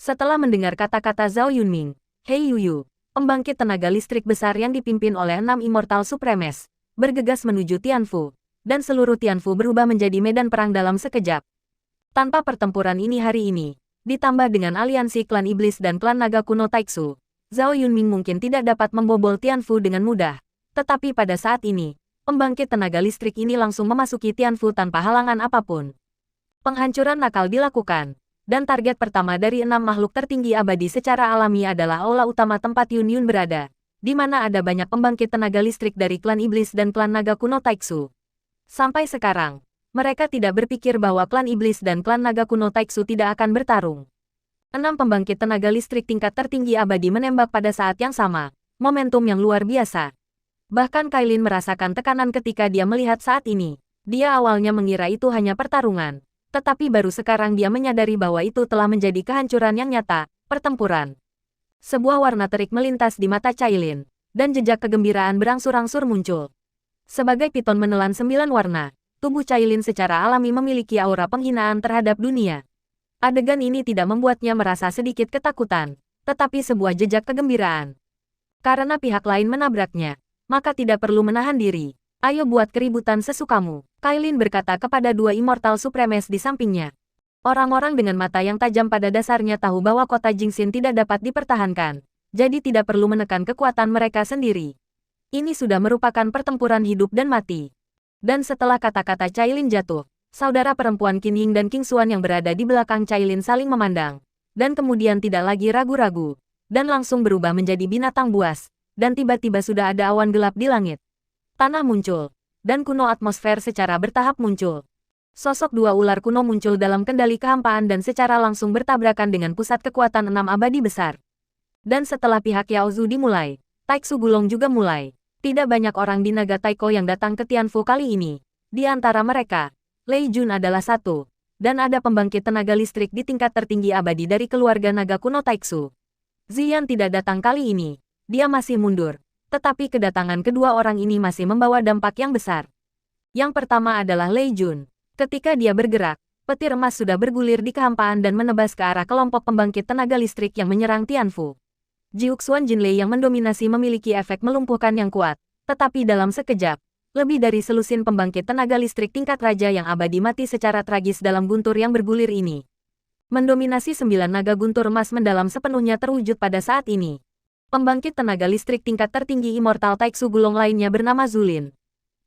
Setelah mendengar kata-kata Zhao Yunming, Hei Yuyu, pembangkit tenaga listrik besar yang dipimpin oleh 6 Immortal Supremes, bergegas menuju Tianfu, dan seluruh Tianfu berubah menjadi medan perang dalam sekejap. Tanpa pertempuran ini hari ini, ditambah dengan aliansi klan iblis dan klan naga kuno Taiksu, Zhao Yunming mungkin tidak dapat membobol Tianfu dengan mudah. Tetapi pada saat ini, pembangkit tenaga listrik ini langsung memasuki Tianfu tanpa halangan apapun. Penghancuran nakal dilakukan. Dan target pertama dari 6 makhluk tertinggi abadi secara alami adalah aula utama tempat Yun Yun berada, di mana ada banyak pembangkit tenaga listrik dari klan iblis dan klan naga kuno Taiksu. Sampai sekarang, mereka tidak berpikir bahwa klan iblis dan klan naga kuno Taiksu tidak akan bertarung. 6 pembangkit tenaga listrik tingkat tertinggi abadi menembak pada saat yang sama, momentum yang luar biasa. Bahkan Kailin merasakan tekanan ketika dia melihat saat ini. Dia awalnya mengira itu hanya pertarungan. Tetapi baru sekarang dia menyadari bahwa itu telah menjadi kehancuran yang nyata, pertempuran. Sebuah warna terik melintas di mata Cailin, dan jejak kegembiraan berangsur-angsur muncul. Sebagai piton menelan 9 warna, tubuh Cailin secara alami memiliki aura penghinaan terhadap dunia. Adegan ini tidak membuatnya merasa sedikit ketakutan, tetapi sebuah jejak kegembiraan. Karena pihak lain menabraknya, maka tidak perlu menahan diri. Ayo buat keributan sesukamu, Kailin berkata kepada 2 Immortal Supremes di sampingnya. Orang-orang dengan mata yang tajam pada dasarnya tahu bahwa kota Jingxin tidak dapat dipertahankan, jadi tidak perlu menekan kekuatan mereka sendiri. Ini sudah merupakan pertempuran hidup dan mati. Dan setelah kata-kata Cailin jatuh, saudara perempuan Qin Ying dan King Xuan yang berada di belakang Cailin saling memandang, dan kemudian tidak lagi ragu-ragu, dan langsung berubah menjadi binatang buas, dan tiba-tiba sudah ada awan gelap di langit. Tanah muncul, dan kuno atmosfer secara bertahap muncul. Sosok 2 ular kuno muncul dalam kendali kehampaan dan secara langsung bertabrakan dengan pusat kekuatan 6 abadi besar. Dan setelah pihak Yaozu dimulai, Taiksu Gulong juga mulai. Tidak banyak orang di Naga Taiko yang datang ke Tianfu kali ini. Di antara mereka, Lei Jun adalah satu, Dan ada pembangkit tenaga listrik di tingkat tertinggi abadi dari keluarga naga kuno Taiksu. Ziyan tidak datang kali ini. Dia masih mundur. Tetapi kedatangan kedua orang ini masih membawa dampak yang besar. Yang pertama adalah Lei Jun. Ketika dia bergerak, petir emas sudah bergulir di kehampaan dan menebas ke arah kelompok pembangkit tenaga listrik yang menyerang Tianfu. Jiuxuan Jinlei yang mendominasi memiliki efek melumpuhkan yang kuat, tetapi dalam sekejap, lebih dari selusin pembangkit tenaga listrik tingkat raja yang abadi mati secara tragis dalam guntur yang bergulir ini. Mendominasi 9 naga guntur emas mendalam sepenuhnya terwujud pada saat ini. Pembangkit tenaga listrik tingkat tertinggi Immortal Taiksu Gulong lainnya bernama Zulin.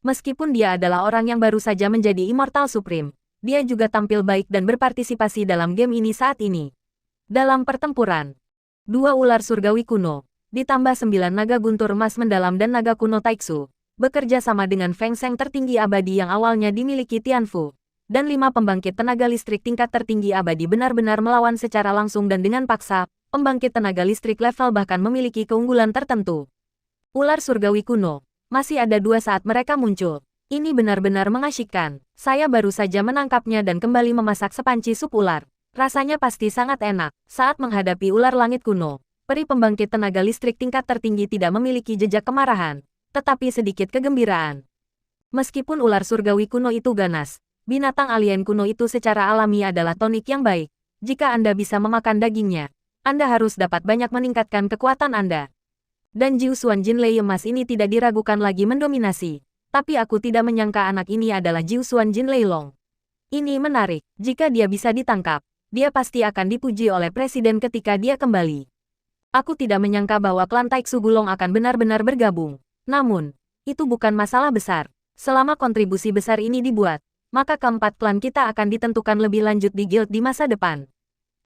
Meskipun dia adalah orang yang baru saja menjadi Immortal Supreme, dia juga tampil baik dan berpartisipasi dalam game ini saat ini. Dalam pertempuran, 2 ular surgawi kuno, ditambah 9 naga guntur emas mendalam dan naga kuno Taiksu, bekerja sama dengan Feng Sheng tertinggi abadi yang awalnya dimiliki Tianfu, dan 5 pembangkit tenaga listrik tingkat tertinggi abadi benar-benar melawan secara langsung dan dengan paksa. Pembangkit tenaga listrik level bahkan memiliki keunggulan tertentu. Ular surgawi kuno, masih ada 2 saat mereka muncul. Ini benar-benar mengasyikkan. Saya baru saja menangkapnya dan kembali memasak sepanci sup ular. Rasanya pasti sangat enak. Saat menghadapi ular langit kuno, peri pembangkit tenaga listrik tingkat tertinggi tidak memiliki jejak kemarahan, tetapi sedikit kegembiraan. Meskipun ular surgawi kuno itu ganas, binatang alien kuno itu secara alami adalah tonik yang baik. Jika Anda bisa memakan dagingnya, Anda harus dapat banyak meningkatkan kekuatan Anda. Dan Jiuxuan Jinlei emas ini tidak diragukan lagi mendominasi. Tapi aku tidak menyangka anak ini adalah Jiuxuan Jinlei Long. Ini menarik. Jika dia bisa ditangkap, dia pasti akan dipuji oleh presiden ketika dia kembali. Aku tidak menyangka bahwa klan Taiksu Gulong akan benar-benar bergabung. Namun, itu bukan masalah besar. Selama kontribusi besar ini dibuat, maka keempat klan kita akan ditentukan lebih lanjut di guild di masa depan.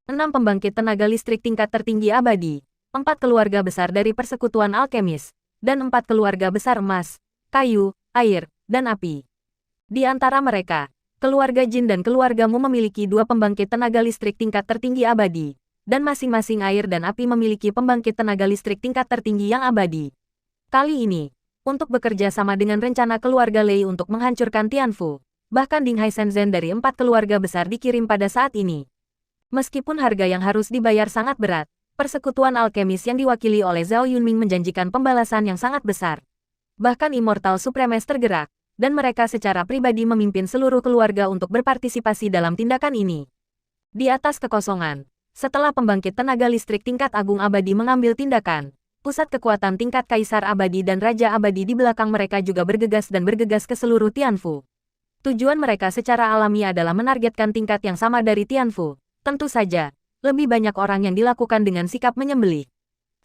6 pembangkit tenaga listrik tingkat tertinggi abadi, 4 keluarga besar dari persekutuan alkemis, dan 4 keluarga besar emas, kayu, air, dan api. Di antara mereka, keluarga Jin dan keluargamu memiliki 2 pembangkit tenaga listrik tingkat tertinggi abadi, dan masing-masing air dan api memiliki pembangkit tenaga listrik tingkat tertinggi yang abadi. Kali ini, untuk bekerja sama dengan rencana keluarga Lei untuk menghancurkan Tianfu, bahkan Ding Hai Shenzhen dari 4 keluarga besar dikirim pada saat ini. Meskipun harga yang harus dibayar sangat berat, persekutuan alkemis yang diwakili oleh Zhao Yunming menjanjikan pembalasan yang sangat besar. Bahkan Immortal Supremes tergerak, dan mereka secara pribadi memimpin seluruh keluarga untuk berpartisipasi dalam tindakan ini. Di atas kekosongan, setelah pembangkit tenaga listrik tingkat agung abadi mengambil tindakan, pusat kekuatan tingkat kaisar abadi dan raja abadi di belakang mereka juga bergegas dan bergegas ke seluruh Tianfu. Tujuan mereka secara alami adalah menargetkan tingkat yang sama dari Tianfu. Tentu saja, lebih banyak orang yang dilakukan dengan sikap menyembelih.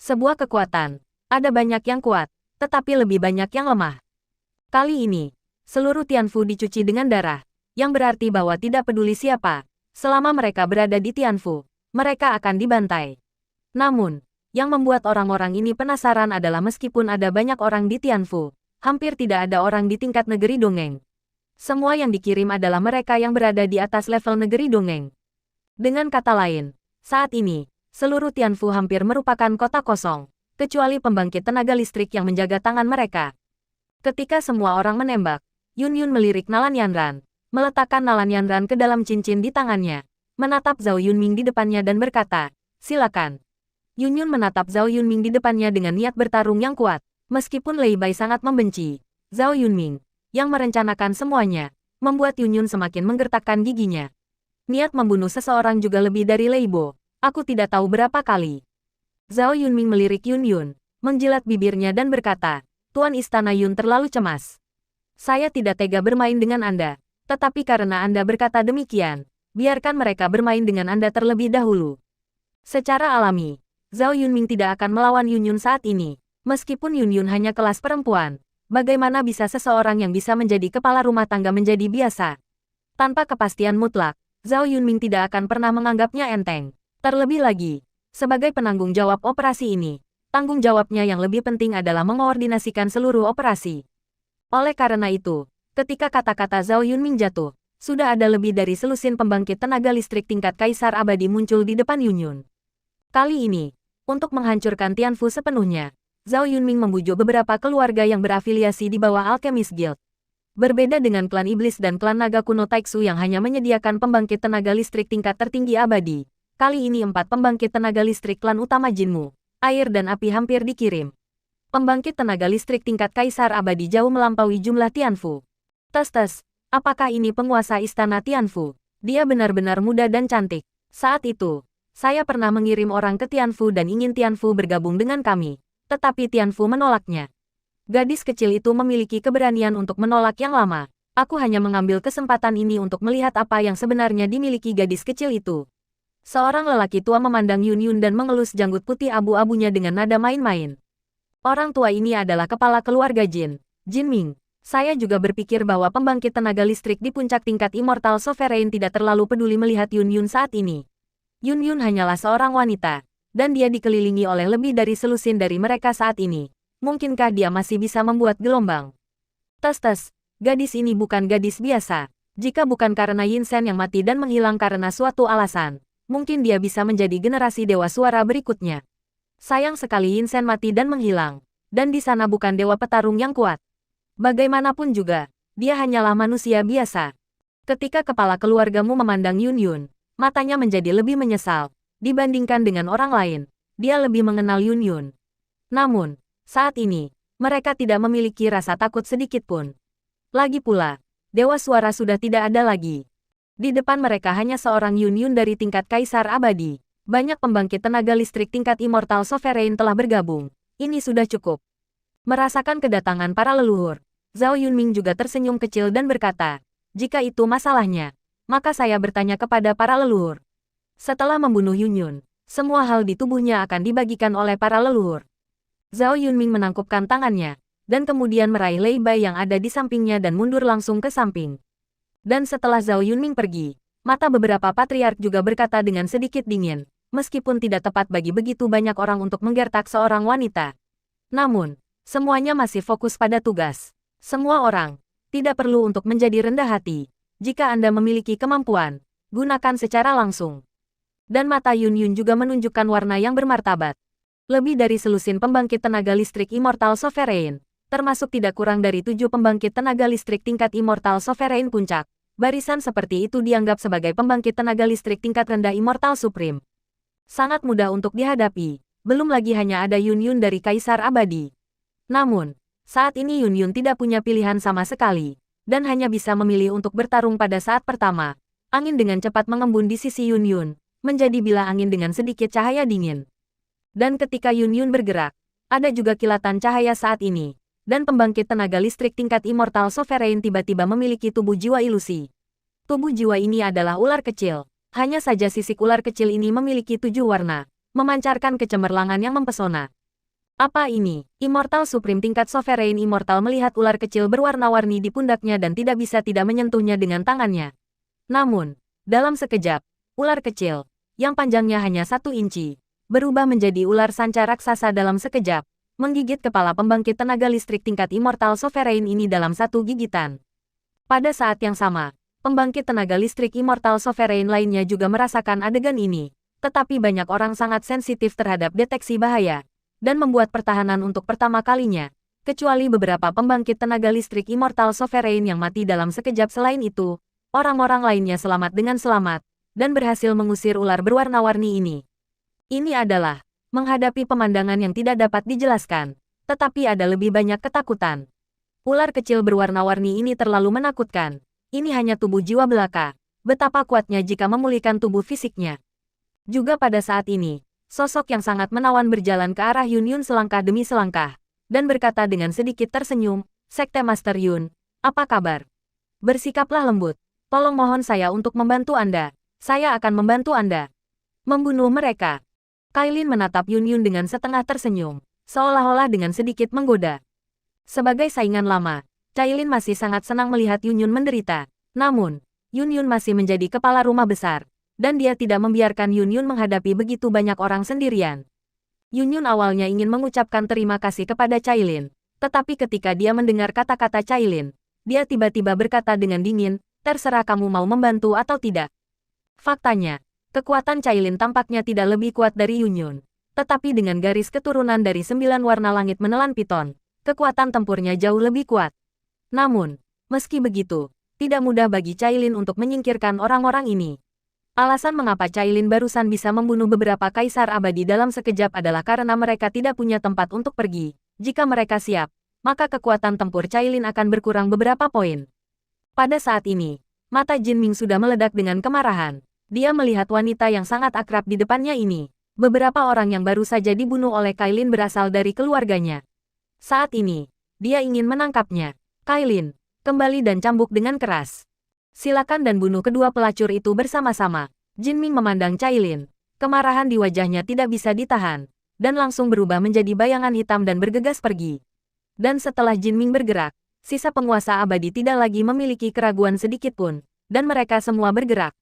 Sebuah kekuatan, ada banyak yang kuat, tetapi lebih banyak yang lemah. Kali ini, seluruh Tianfu dicuci dengan darah, yang berarti bahwa tidak peduli siapa, selama mereka berada di Tianfu, mereka akan dibantai. Namun, yang membuat orang-orang ini penasaran adalah meskipun ada banyak orang di Tianfu, hampir tidak ada orang di tingkat negeri dongeng. Semua yang dikirim adalah mereka yang berada di atas level negeri dongeng. Dengan kata lain, saat ini, seluruh Tianfu hampir merupakan kota kosong, kecuali pembangkit tenaga listrik yang menjaga tangan mereka. Ketika semua orang menembak, Yun Yun melirik Nalan Yanran, meletakkan Nalan Yanran ke dalam cincin di tangannya, menatap Zhao Yunming di depannya dan berkata, "Silakan." Yun Yun menatap Zhao Yunming di depannya dengan niat bertarung yang kuat. Meskipun Lei Bai sangat membenci Zhao Yunming, yang merencanakan semuanya, membuat Yun Yun semakin menggertakkan giginya. Niat membunuh seseorang juga lebih dari Lei Bo. Aku tidak tahu berapa kali. Zhao Yunming melirik Yun Yun, menjilat bibirnya dan berkata, "Tuan Istana Yun terlalu cemas. Saya tidak tega bermain dengan Anda, tetapi karena Anda berkata demikian, biarkan mereka bermain dengan Anda terlebih dahulu." Secara alami, Zhao Yunming tidak akan melawan Yun Yun saat ini. Meskipun Yun Yun hanya kelas perempuan, bagaimana bisa seseorang yang bisa menjadi kepala rumah tangga menjadi biasa? Tanpa kepastian mutlak, Zhao Yunming tidak akan pernah menganggapnya enteng. Terlebih lagi, sebagai penanggung jawab operasi ini, tanggung jawabnya yang lebih penting adalah mengoordinasikan seluruh operasi. Oleh karena itu, ketika kata-kata Zhao Yunming jatuh, sudah ada lebih dari selusin pembangkit tenaga listrik tingkat kaisar abadi muncul di depan Yun Yun. Kali ini, untuk menghancurkan Tianfu sepenuhnya, Zhao Yunming membujuk beberapa keluarga yang berafiliasi di bawah Alchemist Guild. Berbeda dengan klan iblis dan klan naga kuno Taiksu yang hanya menyediakan pembangkit tenaga listrik tingkat tertinggi abadi, kali ini 4 pembangkit tenaga listrik klan utama Jinmu, air dan api hampir dikirim. Pembangkit tenaga listrik tingkat kaisar abadi jauh melampaui jumlah Tianfu. Tes, apakah ini penguasa istana Tianfu? Dia benar-benar muda dan cantik. Saat itu, saya pernah mengirim orang ke Tianfu dan ingin Tianfu bergabung dengan kami, tetapi Tianfu menolaknya. Gadis kecil itu memiliki keberanian untuk menolak yang lama. Aku hanya mengambil kesempatan ini untuk melihat apa yang sebenarnya dimiliki gadis kecil itu. Seorang lelaki tua memandang Yun Yun dan mengelus janggut putih abu-abunya dengan nada main-main. Orang tua ini adalah kepala keluarga Jin, Jin Ming. Saya juga berpikir bahwa pembangkit tenaga listrik di puncak tingkat Immortal Sovereign tidak terlalu peduli melihat Yun Yun saat ini. Yun Yun hanyalah seorang wanita, dan dia dikelilingi oleh lebih dari selusin dari mereka saat ini. Mungkinkah dia masih bisa membuat gelombang? Tes, gadis ini bukan gadis biasa. Jika bukan karena Yin Shen yang mati dan menghilang karena suatu alasan, mungkin dia bisa menjadi generasi dewa suara berikutnya. Sayang sekali Yin Shen mati dan menghilang, dan di sana bukan dewa petarung yang kuat. Bagaimanapun juga, dia hanyalah manusia biasa. Ketika kepala keluargamu memandang Yun Yun, matanya menjadi lebih menyesal. Dibandingkan dengan orang lain, dia lebih mengenal Yun Yun. Namun, saat ini, mereka tidak memiliki rasa takut sedikit pun. Lagi pula, dewa suara sudah tidak ada lagi. Di depan mereka hanya seorang Yun Yun dari tingkat kaisar abadi. Banyak pembangkit tenaga listrik tingkat Immortal Sovereign telah bergabung. Ini sudah cukup. Merasakan kedatangan para leluhur, Zhao Yunming juga tersenyum kecil dan berkata, jika itu masalahnya, maka saya bertanya kepada para leluhur. Setelah membunuh Yun Yun, semua hal di tubuhnya akan dibagikan oleh para leluhur. Zhao Yunming menangkupkan tangannya, dan kemudian meraih Lei Bai yang ada di sampingnya dan mundur langsung ke samping. Dan setelah Zhao Yunming pergi, mata beberapa patriark juga berkata dengan sedikit dingin, meskipun tidak tepat bagi begitu banyak orang untuk menggertak seorang wanita. Namun, semuanya masih fokus pada tugas. Semua orang tidak perlu untuk menjadi rendah hati. Jika Anda memiliki kemampuan, gunakan secara langsung. Dan mata Yun Yun juga menunjukkan warna yang bermartabat. Lebih dari selusin pembangkit tenaga listrik Immortal Sovereign, termasuk tidak kurang dari 7 pembangkit tenaga listrik tingkat Immortal Sovereign puncak. Barisan seperti itu dianggap sebagai pembangkit tenaga listrik tingkat rendah Immortal Supreme. Sangat mudah untuk dihadapi, belum lagi hanya ada Yun Yun dari Kaisar Abadi. Namun, saat ini Yun Yun tidak punya pilihan sama sekali, dan hanya bisa memilih untuk bertarung pada saat pertama. Angin dengan cepat mengembun di sisi Yun Yun, menjadi bilah angin dengan sedikit cahaya dingin. Dan ketika Yun Yun bergerak, ada juga kilatan cahaya saat ini, dan pembangkit tenaga listrik tingkat Immortal Sovereign tiba-tiba memiliki tubuh jiwa ilusi. Tubuh jiwa ini adalah ular kecil, hanya saja sisik ular kecil ini memiliki 7 warna, memancarkan kecemerlangan yang mempesona. Apa ini? Immortal Supreme tingkat Sovereign Immortal melihat ular kecil berwarna-warni di pundaknya dan tidak bisa tidak menyentuhnya dengan tangannya. Namun, dalam sekejap, ular kecil, yang panjangnya hanya 1 inci, berubah menjadi ular sanca raksasa dalam sekejap, menggigit kepala pembangkit tenaga listrik tingkat Immortal Sovereign ini dalam 1 gigitan. Pada saat yang sama, pembangkit tenaga listrik Immortal Sovereign lainnya juga merasakan adegan ini, tetapi banyak orang sangat sensitif terhadap deteksi bahaya, dan membuat pertahanan untuk pertama kalinya, kecuali beberapa pembangkit tenaga listrik Immortal Sovereign yang mati dalam sekejap. Selain itu, orang-orang lainnya selamat dengan selamat, dan berhasil mengusir ular berwarna-warni ini. Ini adalah menghadapi pemandangan yang tidak dapat dijelaskan, tetapi ada lebih banyak ketakutan. Ular kecil berwarna-warni ini terlalu menakutkan. Ini hanya tubuh jiwa belaka. Betapa kuatnya jika memulihkan tubuh fisiknya. Juga pada saat ini, sosok yang sangat menawan berjalan ke arah Yun Yun selangkah demi selangkah, dan berkata dengan sedikit tersenyum, Sekte Master Yun, apa kabar? Bersikaplah lembut. Tolong mohon saya untuk membantu Anda. Saya akan membantu Anda. Membunuh mereka. Kailin menatap Yun Yun dengan setengah tersenyum, seolah-olah dengan sedikit menggoda. Sebagai saingan lama, Cailin masih sangat senang melihat Yun Yun menderita. Namun, Yun Yun masih menjadi kepala rumah besar, dan dia tidak membiarkan Yun Yun menghadapi begitu banyak orang sendirian. Yun Yun awalnya ingin mengucapkan terima kasih kepada Cailin, tetapi ketika dia mendengar kata-kata Cailin, dia tiba-tiba berkata dengan dingin, terserah kamu mau membantu atau tidak. Faktanya, kekuatan Cailin tampaknya tidak lebih kuat dari Yun Yun. Tetapi dengan garis keturunan dari 9 warna langit menelan piton, kekuatan tempurnya jauh lebih kuat. Namun, Meski begitu, tidak mudah bagi Cailin untuk menyingkirkan orang-orang ini. Alasan mengapa Cailin barusan bisa membunuh beberapa kaisar abadi dalam sekejap adalah karena mereka tidak punya tempat untuk pergi. Jika mereka siap, maka kekuatan tempur Cailin akan berkurang beberapa poin. Pada saat ini, mata Jin Ming sudah meledak dengan kemarahan. Dia melihat wanita yang sangat akrab di depannya ini. Beberapa orang yang baru saja dibunuh oleh Cailin berasal dari keluarganya. Saat ini, dia ingin menangkapnya. Cailin, kembali dan cambuk dengan keras. Silakan dan bunuh kedua pelacur itu bersama-sama. Jin Ming memandang Cailin. Kemarahan di wajahnya tidak bisa ditahan, dan langsung berubah menjadi bayangan hitam dan bergegas pergi. Dan setelah Jin Ming bergerak, sisa penguasa abadi tidak lagi memiliki keraguan sedikit pun, dan mereka semua bergerak.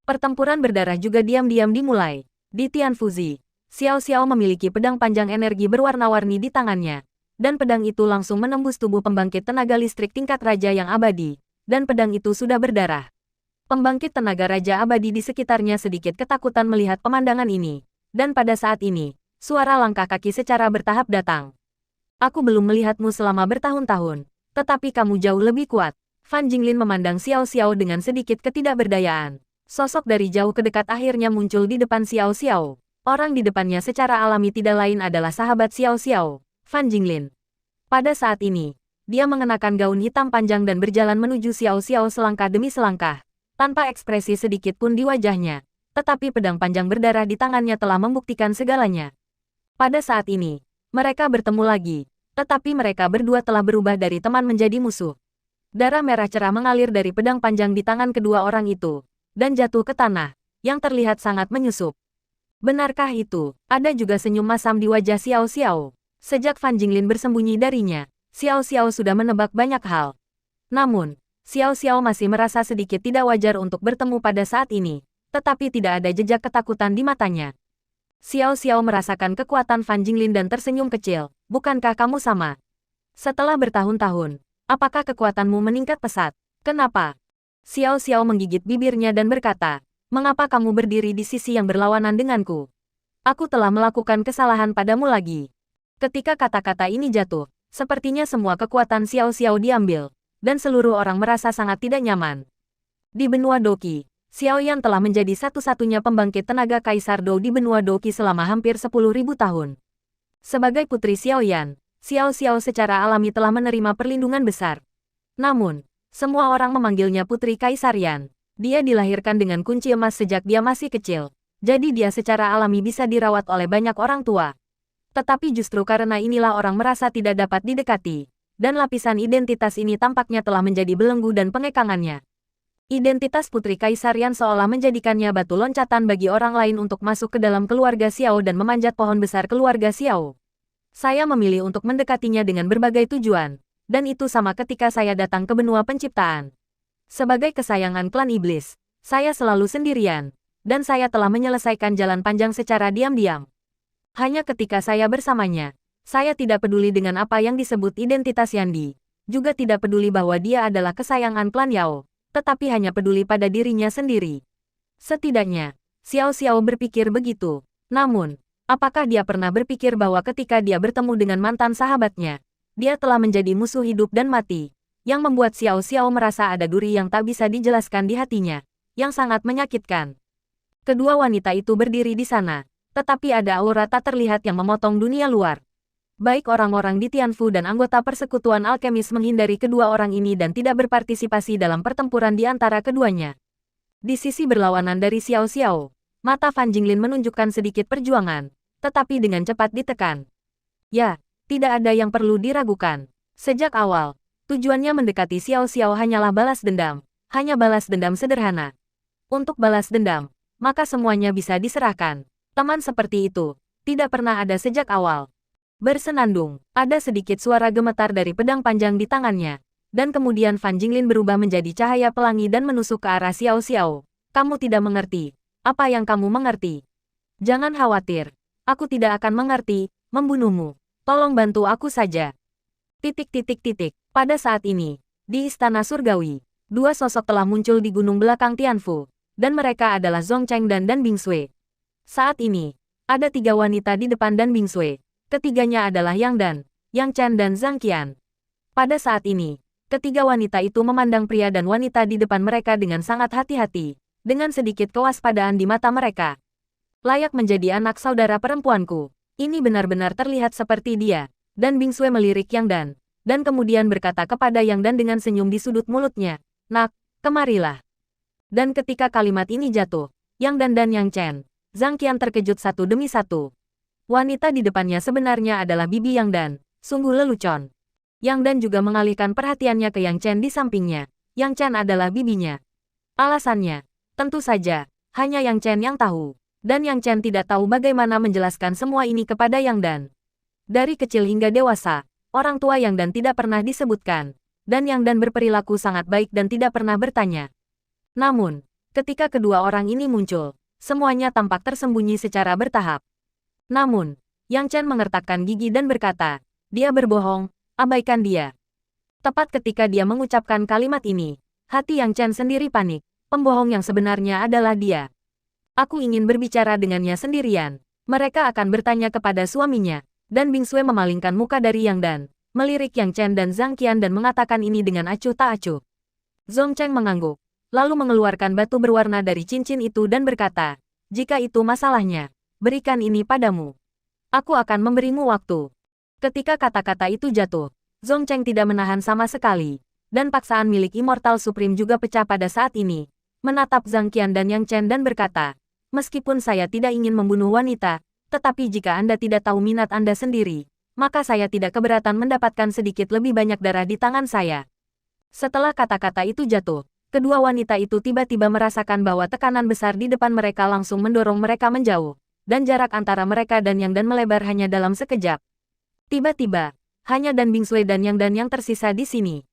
Pertempuran berdarah juga diam-diam dimulai. Di Tianfuzi, Xiao Xiao memiliki pedang panjang energi berwarna-warni di tangannya, dan pedang itu langsung menembus tubuh pembangkit tenaga listrik tingkat raja yang abadi, dan pedang itu sudah berdarah. Pembangkit tenaga raja abadi di sekitarnya sedikit ketakutan melihat pemandangan ini, dan pada saat ini, suara langkah kaki secara bertahap datang. Aku belum melihatmu selama bertahun-tahun, tetapi kamu jauh lebih kuat. Fan Jinglin memandang Xiao Xiao dengan sedikit ketidakberdayaan. Sosok dari jauh ke dekat akhirnya muncul di depan Xiao Xiao. Orang di depannya secara alami tidak lain adalah sahabat Xiao Xiao, Fan Jinglin. Pada saat ini, dia mengenakan gaun hitam panjang dan berjalan menuju Xiao Xiao selangkah demi selangkah, tanpa ekspresi sedikit pun di wajahnya. Tetapi pedang panjang berdarah di tangannya telah membuktikan segalanya. Pada saat ini, mereka bertemu lagi, tetapi mereka berdua telah berubah dari teman menjadi musuh. Darah merah cerah mengalir dari pedang panjang di tangan kedua orang itu, dan jatuh ke tanah, yang terlihat sangat menyusup. Benarkah itu? Ada juga senyum masam di wajah Xiao Xiao. Sejak Fan Jinglin bersembunyi darinya, Xiao Xiao sudah menebak banyak hal. Namun, Xiao Xiao masih merasa sedikit tidak wajar untuk bertemu pada saat ini, tetapi tidak ada jejak ketakutan di matanya. Xiao Xiao merasakan kekuatan Fan Jinglin dan tersenyum kecil. Bukankah kamu sama? Setelah bertahun-tahun, apakah kekuatanmu meningkat pesat? Kenapa? Xiao Xiao menggigit bibirnya dan berkata, mengapa kamu berdiri di sisi yang berlawanan denganku? Aku telah melakukan kesalahan padamu lagi. Ketika kata-kata ini jatuh, sepertinya semua kekuatan Xiao Xiao diambil, dan seluruh orang merasa sangat tidak nyaman. Di benua Doqi, Xiao Yan telah menjadi satu-satunya pembangkit tenaga Kaisar Dou di benua Doqi selama hampir 10.000 tahun. Sebagai putri Xiao Yan, Xiao Xiao secara alami telah menerima perlindungan besar. Namun, semua orang memanggilnya Putri Kaisar Yan. Dia dilahirkan dengan kunci emas sejak dia masih kecil, jadi dia secara alami bisa dirawat oleh banyak orang tua. Tetapi justru karena inilah orang merasa tidak dapat didekati, dan lapisan identitas ini tampaknya telah menjadi belenggu dan pengekangannya. Identitas Putri Kaisar Yan seolah menjadikannya batu loncatan bagi orang lain untuk masuk ke dalam keluarga Xiao dan memanjat pohon besar keluarga Xiao. Saya memilih untuk mendekatinya dengan berbagai tujuan. Dan itu sama ketika saya datang ke benua penciptaan. Sebagai kesayangan klan iblis, saya selalu sendirian, dan saya telah menyelesaikan jalan panjang secara diam-diam. Hanya ketika saya bersamanya, saya tidak peduli dengan apa yang disebut identitas Yandi, juga tidak peduli bahwa dia adalah kesayangan klan Yao, tetapi hanya peduli pada dirinya sendiri. Setidaknya, Xiao Xiao berpikir begitu. Namun, apakah dia pernah berpikir bahwa ketika dia bertemu dengan mantan sahabatnya, dia telah menjadi musuh hidup dan mati, yang membuat Xiao Xiao merasa ada duri yang tak bisa dijelaskan di hatinya, yang sangat menyakitkan. Kedua wanita itu berdiri di sana, tetapi ada aura tak terlihat yang memotong dunia luar. Baik orang-orang di Tianfu dan anggota persekutuan alkemis menghindari kedua orang ini dan tidak berpartisipasi dalam pertempuran di antara keduanya. Di sisi berlawanan dari Xiao Xiao, mata Fan Jinglin menunjukkan sedikit perjuangan, tetapi dengan cepat ditekan. Ya, tidak ada yang perlu diragukan. Sejak awal, tujuannya mendekati Xiao Xiao hanyalah balas dendam. Hanya balas dendam sederhana. Untuk balas dendam, maka semuanya bisa diserahkan. Teman seperti itu, tidak pernah ada sejak awal. Bersenandung, ada sedikit suara gemetar dari pedang panjang di tangannya. Dan kemudian Fan Jinglin berubah menjadi cahaya pelangi dan menusuk ke arah Xiao Xiao. Kamu tidak mengerti. Apa yang kamu mengerti? Jangan khawatir. Aku tidak akan mengerti, membunuhmu. Tolong bantu aku saja. Pada saat ini, di Istana Surgawi, dua sosok telah muncul di gunung belakang Tianfu, dan mereka adalah Zhong Cheng dan Dan Bingsui. Saat ini, ada 3 wanita di depan Dan Bingsui. Ketiganya adalah Yang Dan, Yang Chen dan Zhang Qian. Pada saat ini, Ketiga wanita itu memandang pria dan wanita di depan mereka dengan sangat hati-hati, dengan sedikit kewaspadaan di mata mereka. Layak menjadi anak saudara perempuanku. Ini benar-benar terlihat seperti dia. Dan Bing Sui melirik Yang Dan kemudian berkata kepada Yang Dan dengan senyum di sudut mulutnya, "Nak, kemarilah." Dan ketika kalimat ini jatuh, Yang Dan Yang Chen, Zhang Qian terkejut satu demi satu. Wanita di depannya sebenarnya adalah bibi Yang Dan, sungguh lelucon. Yang Dan juga mengalihkan perhatiannya ke Yang Chen di sampingnya. Yang Chen adalah bibinya. Alasannya, tentu saja, hanya Yang Chen yang tahu. Dan Yang Chen tidak tahu bagaimana menjelaskan semua ini kepada Yang Dan. Dari kecil hingga dewasa, orang tua Yang Dan tidak pernah disebutkan. Dan Yang Dan berperilaku sangat baik dan tidak pernah bertanya. Namun, ketika kedua orang ini muncul, semuanya tampak tersembunyi secara bertahap. Namun, Yang Chen mengertakkan gigi dan berkata, "Dia berbohong, abaikan dia." Tepat ketika dia mengucapkan kalimat ini, hati Yang Chen sendiri panik. Pembohong yang sebenarnya adalah dia. Aku ingin berbicara dengannya sendirian. Mereka akan bertanya kepada suaminya. Dan Bing Sui memalingkan muka dari Yang Dan, melirik Yang Chen dan Zhang Qian dan mengatakan ini dengan acuh tak acuh. Zhong Cheng mengangguk, lalu mengeluarkan batu berwarna dari cincin itu dan berkata, "Jika itu masalahnya, berikan ini padamu. Aku akan memberimu waktu." Ketika kata-kata itu jatuh, Zhong Cheng tidak menahan sama sekali. Dan paksaan milik Immortal Supreme juga pecah pada saat ini. Menatap Zhang Qian dan Yang Chen dan berkata, "Meskipun saya tidak ingin membunuh wanita, tetapi jika Anda tidak tahu minat Anda sendiri, maka saya tidak keberatan mendapatkan sedikit lebih banyak darah di tangan saya." Setelah kata-kata itu jatuh, kedua wanita itu tiba-tiba merasakan bahwa tekanan besar di depan mereka langsung mendorong mereka menjauh, dan jarak antara mereka dan Yang Dan melebar hanya dalam sekejap. Tiba-tiba, hanya Dan Bing Sui dan Yang Dan yang tersisa di sini.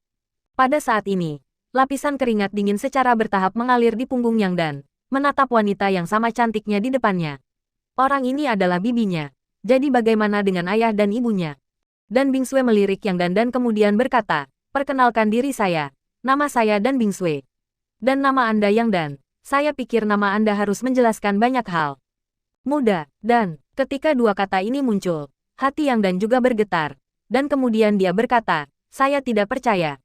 Pada saat ini, lapisan keringat dingin secara bertahap mengalir di punggung Yang Dan, menatap wanita yang sama cantiknya di depannya. Orang ini adalah bibinya. Jadi bagaimana dengan ayah dan ibunya? Dan Bing Sui melirik Yang Dan dan kemudian berkata, "Perkenalkan diri saya. Nama saya Dan Bing Sui. Dan nama Anda Yang Dan. Saya pikir nama Anda harus menjelaskan banyak hal." Muda, dan ketika dua kata ini muncul, hati Yang Dan juga bergetar. Dan kemudian dia berkata, "Saya tidak percaya."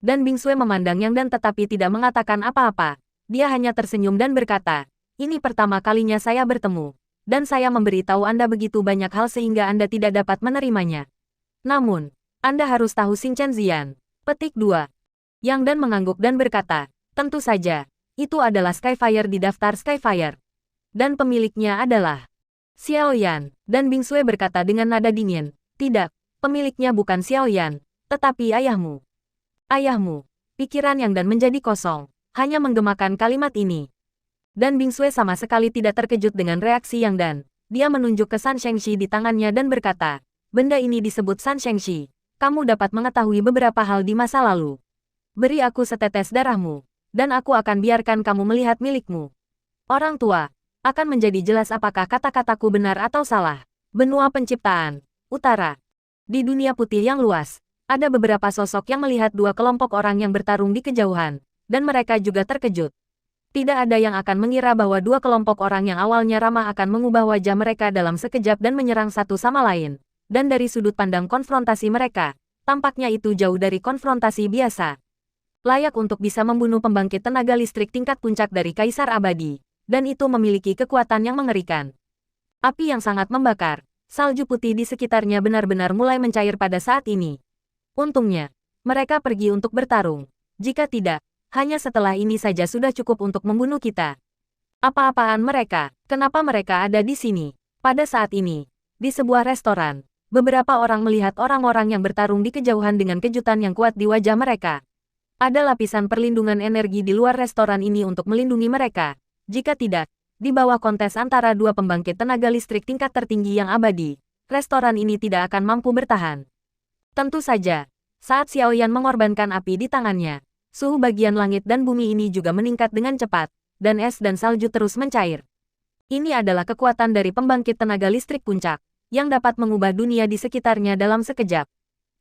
Dan Bing Sui memandang Yang Dan tetapi tidak mengatakan apa-apa. Dia hanya tersenyum dan berkata, "Ini pertama kalinya saya bertemu. Dan saya memberitahu Anda begitu banyak hal sehingga Anda tidak dapat menerimanya. Namun, Anda harus tahu Xin Chen Zian." Petik 2. Yang Dan mengangguk dan berkata, "Tentu saja, itu adalah Skyfire di daftar Skyfire. Dan pemiliknya adalah Xiao Yan." Dan Bing Sui berkata dengan nada dingin, "Tidak, pemiliknya bukan Xiao Yan, tetapi ayahmu." "Ayahmu." Pikiran Yang Dan menjadi kosong, hanya menggemakan kalimat ini. Dan Bing Sui sama sekali tidak terkejut dengan reaksi Yang Dan. Dia menunjuk ke San Shengxi di tangannya dan berkata, "Benda ini disebut San Shengxi. Kamu dapat mengetahui beberapa hal di masa lalu. Beri aku setetes darahmu, dan aku akan biarkan kamu melihat milikmu." Orang tua, akan menjadi jelas apakah kata-kataku benar atau salah. Benua penciptaan, utara. Di dunia putih yang luas, ada beberapa sosok yang melihat dua kelompok orang yang bertarung di kejauhan, dan mereka juga terkejut. Tidak ada yang akan mengira bahwa dua kelompok orang yang awalnya ramah akan mengubah wajah mereka dalam sekejap dan menyerang satu sama lain. Dan dari sudut pandang konfrontasi mereka, tampaknya itu jauh dari konfrontasi biasa. Layak untuk bisa membunuh pembangkit tenaga listrik tingkat puncak dari Kaisar Abadi, dan itu memiliki kekuatan yang mengerikan. Api yang sangat membakar, salju putih di sekitarnya benar-benar mulai mencair pada saat ini. Untungnya, mereka pergi untuk bertarung. Jika tidak, hanya setelah ini saja sudah cukup untuk membunuh kita. Apa-apaan mereka? Kenapa mereka ada di sini? Pada saat ini, di sebuah restoran, beberapa orang melihat orang-orang yang bertarung di kejauhan dengan kejutan yang kuat di wajah mereka. Ada lapisan perlindungan energi di luar restoran ini untuk melindungi mereka. Jika tidak, di bawah kontes antara dua pembangkit tenaga listrik tingkat tertinggi yang abadi, restoran ini tidak akan mampu bertahan. Tentu saja, saat Xiao Yan mengorbankan api di tangannya, suhu bagian langit dan bumi ini juga meningkat dengan cepat, dan es dan salju terus mencair. Ini adalah kekuatan dari pembangkit tenaga listrik puncak, yang dapat mengubah dunia di sekitarnya dalam sekejap.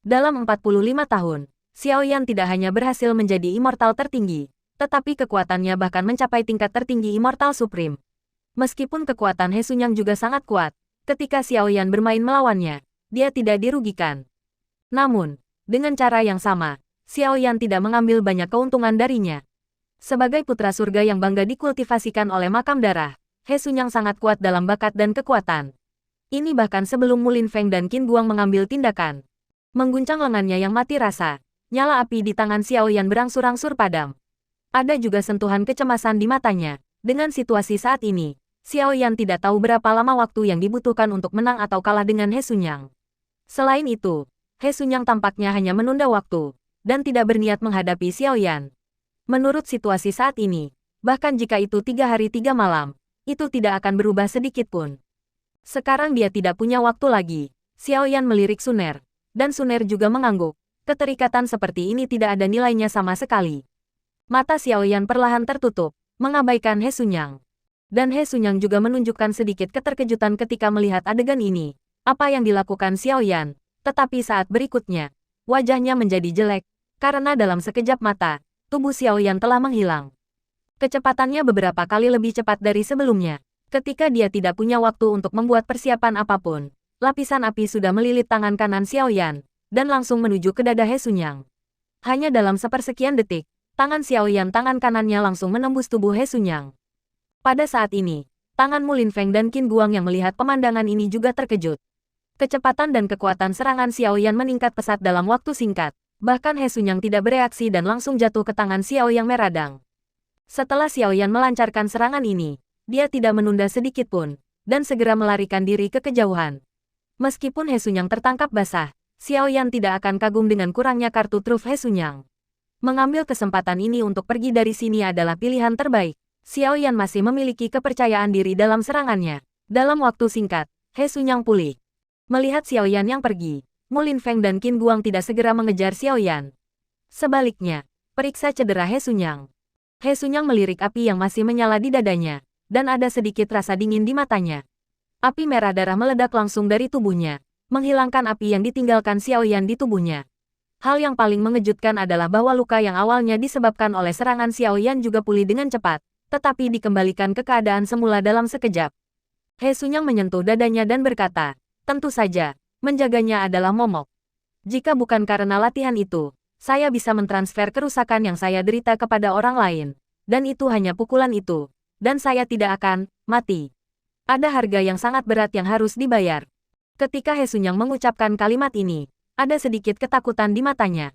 Dalam 45 tahun, Xiao Yan tidak hanya berhasil menjadi immortal tertinggi, tetapi kekuatannya bahkan mencapai tingkat tertinggi Immortal Supreme. Meskipun kekuatan He Sunyang juga sangat kuat, ketika Xiao Yan bermain melawannya, dia tidak dirugikan. Namun, dengan cara yang sama, Xiao Yan tidak mengambil banyak keuntungan darinya. Sebagai putra surga yang bangga dikultivasikan oleh makam darah, He Xunyang sangat kuat dalam bakat dan kekuatan. Ini bahkan sebelum Mulin Feng dan Qin Guang mengambil tindakan. Mengguncang lengannya yang mati rasa, nyala api di tangan Xiao Yan berangsur-angsur padam. Ada juga sentuhan kecemasan di matanya. Dengan situasi saat ini, Xiao Yan tidak tahu berapa lama waktu yang dibutuhkan untuk menang atau kalah dengan He Xunyang. Selain itu, He Xunyang tampaknya hanya menunda waktu, dan tidak berniat menghadapi Xiao Yan. Menurut situasi saat ini, bahkan jika itu 3 hari 3 malam, itu tidak akan berubah sedikit pun. Sekarang dia tidak punya waktu lagi. Xiao Yan melirik Suner, dan Suner juga mengangguk. Keterikatan seperti ini tidak ada nilainya sama sekali. Mata Xiao Yan perlahan tertutup, mengabaikan He Xunyang. Dan He Xunyang juga menunjukkan sedikit keterkejutan ketika melihat adegan ini. Apa yang dilakukan Xiao Yan, tetapi saat berikutnya, wajahnya menjadi jelek, karena dalam sekejap mata, tubuh Xiao Yan telah menghilang. Kecepatannya beberapa kali lebih cepat dari sebelumnya. Ketika dia tidak punya waktu untuk membuat persiapan apapun, lapisan api sudah melilit tangan kanan Xiao Yan, dan langsung menuju ke dada He Xunyang. Hanya dalam sepersekian detik, tangan Xiao Yan tangan kanannya langsung menembus tubuh He Xunyang. Pada saat ini, tangan Mulin Feng dan Qin Guang yang melihat pemandangan ini juga terkejut. Kecepatan dan kekuatan serangan Xiao Yan meningkat pesat dalam waktu singkat. Bahkan He Xunyang tidak bereaksi dan langsung jatuh ke tangan Xiao Yang meradang. Setelah Xiao Yan melancarkan serangan ini, dia tidak menunda sedikit pun, dan segera melarikan diri ke kejauhan. Meskipun He Xunyang tertangkap basah, Xiao Yan tidak akan kagum dengan kurangnya kartu truf He Xunyang. Mengambil kesempatan ini untuk pergi dari sini adalah pilihan terbaik. Xiao Yan masih memiliki kepercayaan diri dalam serangannya. Dalam waktu singkat, He Xunyang pulih. Melihat Xiao Yan yang pergi, Mulin Feng dan Qin Guang tidak segera mengejar Xiao Yan. Sebaliknya, periksa cedera He Xunyang. He Xunyang melirik api yang masih menyala di dadanya, dan ada sedikit rasa dingin di matanya. Api merah darah meledak langsung dari tubuhnya, menghilangkan api yang ditinggalkan Xiao Yan di tubuhnya. Hal yang paling mengejutkan adalah bahwa luka yang awalnya disebabkan oleh serangan Xiao Yan juga pulih dengan cepat, tetapi dikembalikan ke keadaan semula dalam sekejap. He Xunyang menyentuh dadanya dan berkata, tentu saja, menjaganya adalah momok. Jika bukan karena latihan itu, saya bisa mentransfer kerusakan yang saya derita kepada orang lain. Dan itu hanya pukulan itu. Dan saya tidak akan mati. Ada harga yang sangat berat yang harus dibayar. Ketika He Xunyang mengucapkan kalimat ini, ada sedikit ketakutan di matanya.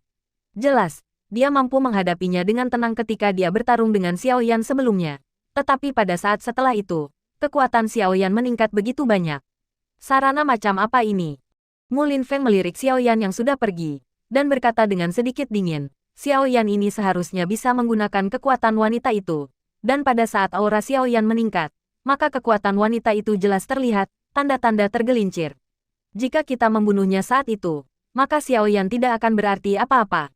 Jelas, dia mampu menghadapinya dengan tenang ketika dia bertarung dengan Xiao Yan sebelumnya. Tetapi pada saat setelah itu, kekuatan Xiao Yan meningkat begitu banyak. Sarana macam apa ini? Mulin Feng melirik Xiao Yan yang sudah pergi, dan berkata dengan sedikit dingin, Xiao Yan ini seharusnya bisa menggunakan kekuatan wanita itu. Dan pada saat aura Xiao Yan meningkat, maka kekuatan wanita itu jelas terlihat, tanda-tanda tergelincir. Jika kita membunuhnya saat itu, maka Xiao Yan tidak akan berarti apa-apa.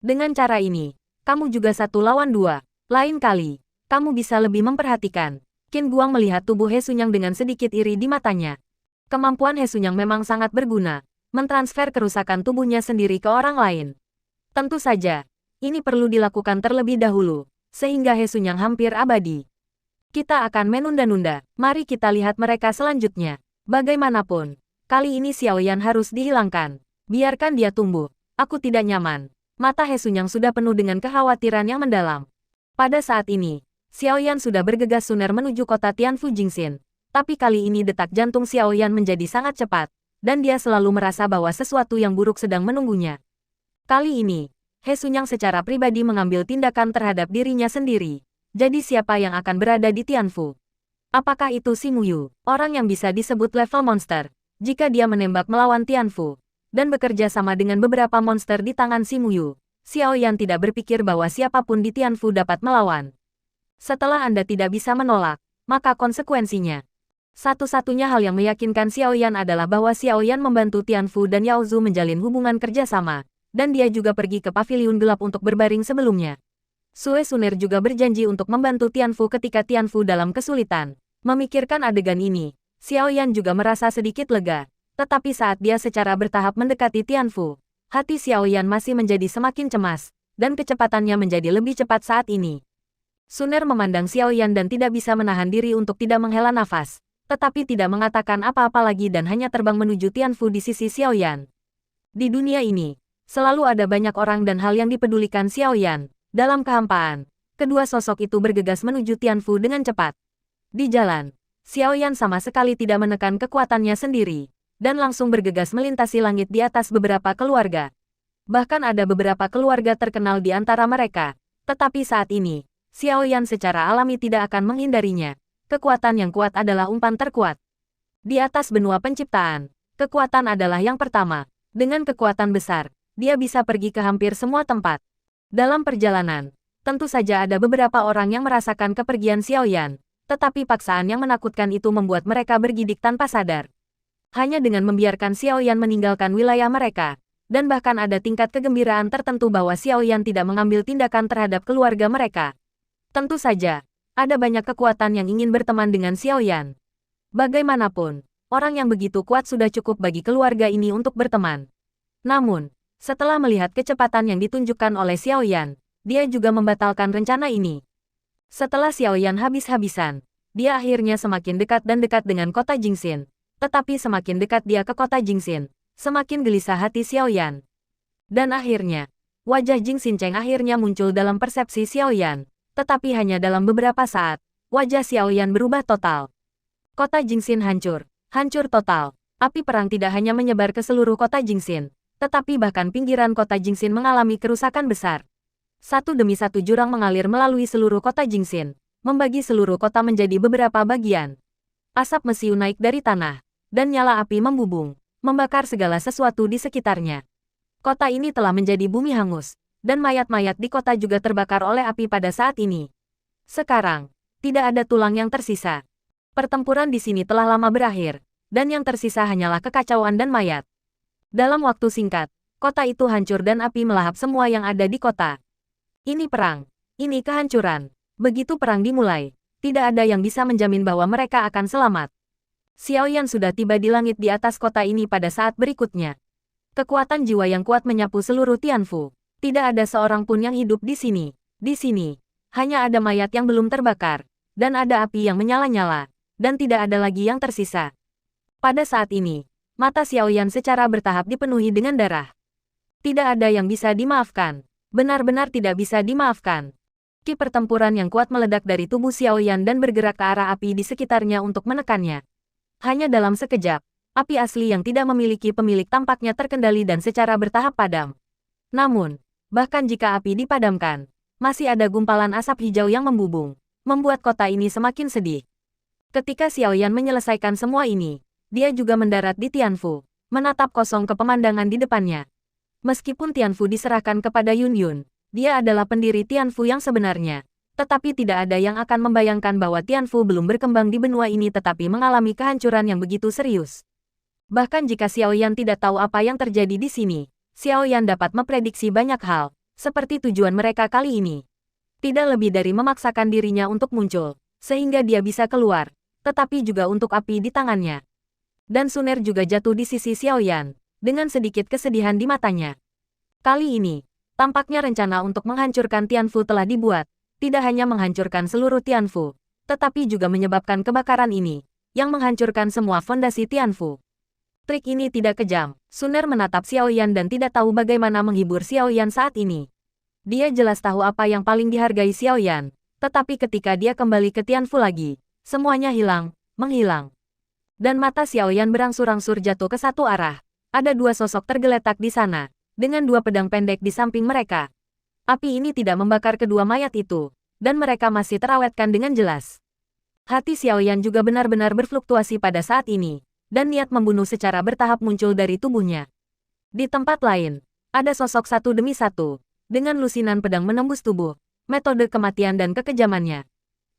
Dengan cara ini, kamu juga 1 lawan 2. Lain kali, kamu bisa lebih memperhatikan. Qin Guang melihat tubuh He Xunyang dengan sedikit iri di matanya. Kemampuan He Xunyang memang sangat berguna, mentransfer kerusakan tubuhnya sendiri ke orang lain. Tentu saja, ini perlu dilakukan terlebih dahulu, sehingga He Xunyang hampir abadi. Kita akan menunda-nunda, mari kita lihat mereka selanjutnya. Bagaimanapun, kali ini Xiao Yan harus dihilangkan. Biarkan dia tumbuh, aku tidak nyaman. Mata He Xunyang sudah penuh dengan kekhawatiran yang mendalam. Pada saat ini, Xiao Yan sudah bergegas suner menuju kota Tianfu Jingxin. Tapi kali ini detak jantung Xiao Yan menjadi sangat cepat, dan dia selalu merasa bahwa sesuatu yang buruk sedang menunggunya. Kali ini, He Xunyang secara pribadi mengambil tindakan terhadap dirinya sendiri. Jadi siapa yang akan berada di Tianfu? Apakah itu Xing Yu, orang yang bisa disebut level monster, jika dia menembak melawan Tianfu? Dan bekerja sama dengan beberapa monster di tangan Xing Yu, Xiao Yan tidak berpikir bahwa siapapun di Tianfu dapat melawan. Setelah Anda tidak bisa menolak, maka konsekuensinya. Satu-satunya hal yang meyakinkan Xiao Yan adalah bahwa Xiao Yan membantu Tianfu dan Yao Zhu menjalin hubungan kerjasama, dan dia juga pergi ke paviliun gelap untuk berbaring sebelumnya. Sue Suner juga berjanji untuk membantu Tianfu ketika Tianfu dalam kesulitan. Memikirkan adegan ini, Xiao Yan juga merasa sedikit lega. Tetapi saat dia secara bertahap mendekati Tianfu, hati Xiao Yan masih menjadi semakin cemas, dan kecepatannya menjadi lebih cepat saat ini. Suner memandang Xiao Yan dan tidak bisa menahan diri untuk tidak menghela nafas, tetapi tidak mengatakan apa-apa lagi dan hanya terbang menuju Tianfu di sisi Xiao Yan. Di dunia ini, Selalu ada banyak orang dan hal yang dipedulikan Xiao Yan. Dalam kehampaan, kedua sosok itu bergegas menuju Tianfu dengan cepat. Di jalan, Xiao Yan sama sekali tidak menekan kekuatannya sendiri, dan langsung bergegas melintasi langit di atas beberapa keluarga. Bahkan ada beberapa keluarga terkenal di antara mereka, tetapi saat ini, Xiao Yan secara alami tidak akan menghindarinya. Kekuatan yang kuat adalah umpan terkuat. Di atas benua penciptaan, kekuatan adalah yang pertama. Dengan kekuatan besar, dia bisa pergi ke hampir semua tempat. Dalam perjalanan, tentu saja ada beberapa orang yang merasakan kepergian Xiao Yan, tetapi paksaan yang menakutkan itu membuat mereka bergidik tanpa sadar. Hanya dengan membiarkan Xiao Yan meninggalkan wilayah mereka, dan bahkan ada tingkat kegembiraan tertentu bahwa Xiao Yan tidak mengambil tindakan terhadap keluarga mereka. Tentu saja, ada banyak kekuatan yang ingin berteman dengan Xiao Yan. Bagaimanapun, orang yang begitu kuat sudah cukup bagi keluarga ini untuk berteman. Namun, setelah melihat kecepatan yang ditunjukkan oleh Xiao Yan, dia juga membatalkan rencana ini. Setelah Xiao Yan habis-habisan, dia akhirnya semakin dekat dan dekat dengan kota Jingxin. Tetapi semakin dekat dia ke kota Jingxin, semakin gelisah hati Xiao Yan. Dan akhirnya, wajah Jing Xincheng akhirnya muncul dalam persepsi Xiao Yan. Tetapi hanya dalam beberapa saat, wajah Xiao Yan berubah total. Kota Jingxin hancur total. Api perang tidak hanya menyebar ke seluruh kota Jingxin, tetapi bahkan pinggiran kota Jingxin mengalami kerusakan besar. Satu demi satu jurang mengalir melalui seluruh kota Jingxin, membagi seluruh kota menjadi beberapa bagian. Asap mesiu naik dari tanah, dan nyala api membubung, membakar segala sesuatu di sekitarnya. Kota ini telah menjadi bumi hangus, dan mayat-mayat di kota juga terbakar oleh api pada saat ini. Sekarang, tidak ada tulang yang tersisa. Pertempuran di sini telah lama berakhir, dan yang tersisa hanyalah kekacauan dan mayat. Dalam waktu singkat, kota itu hancur dan api melahap semua yang ada di kota. Ini perang, ini kehancuran. Begitu perang dimulai, tidak ada yang bisa menjamin bahwa mereka akan selamat. Xiao Yan sudah tiba di langit di atas kota ini pada saat berikutnya. Kekuatan jiwa yang kuat menyapu seluruh Tianfu. Tidak ada seorang pun yang hidup di sini. Di sini, hanya ada mayat yang belum terbakar, dan ada api yang menyala-nyala, dan tidak ada lagi yang tersisa. Pada saat ini, mata Xiao Yan secara bertahap dipenuhi dengan darah. Tidak ada yang bisa dimaafkan. Benar-benar tidak bisa dimaafkan. Ki pertempuran yang kuat meledak dari tubuh Xiao Yan dan bergerak ke arah api di sekitarnya untuk menekannya. Hanya dalam sekejap, api asli yang tidak memiliki pemilik tampaknya terkendali dan secara bertahap padam. Namun, bahkan jika api dipadamkan, masih ada gumpalan asap hijau yang membubung, membuat kota ini semakin sedih. Ketika Xiao Yan menyelesaikan semua ini, dia juga mendarat di Tianfu, menatap kosong ke pemandangan di depannya. Meskipun Tianfu diserahkan kepada Yun Yun, dia adalah pendiri Tianfu yang sebenarnya, tetapi tidak ada yang akan membayangkan bahwa Tianfu belum berkembang di benua ini tetapi mengalami kehancuran yang begitu serius. Bahkan jika Xiao Yan tidak tahu apa yang terjadi di sini, Xiao Yan dapat memprediksi banyak hal, seperti tujuan mereka kali ini. Tidak lebih dari memaksakan dirinya untuk muncul, sehingga dia bisa keluar, tetapi juga untuk api di tangannya. Dan Suner juga jatuh di sisi Xiao Yan, dengan sedikit kesedihan di matanya. Kali ini, tampaknya rencana untuk menghancurkan Tianfu telah dibuat, tidak hanya menghancurkan seluruh Tianfu, tetapi juga menyebabkan kebakaran ini, yang menghancurkan semua fondasi Tianfu. Trik ini tidak kejam. Suner menatap Xiao Yan dan tidak tahu bagaimana menghibur Xiao Yan saat ini. Dia jelas tahu apa yang paling dihargai Xiao Yan, tetapi ketika dia kembali ke Tianfu lagi, semuanya menghilang. Dan mata Xiao Yan berangsur-angsur jatuh ke satu arah. Ada dua sosok tergeletak di sana, dengan dua pedang pendek di samping mereka. Api ini tidak membakar kedua mayat itu, dan mereka masih terawetkan dengan jelas. Hati Xiao Yan juga benar-benar berfluktuasi pada saat ini, dan niat membunuh secara bertahap muncul dari tubuhnya. Di tempat lain, ada sosok satu demi satu, dengan lusinan pedang menembus tubuh, metode kematian dan kekejamannya.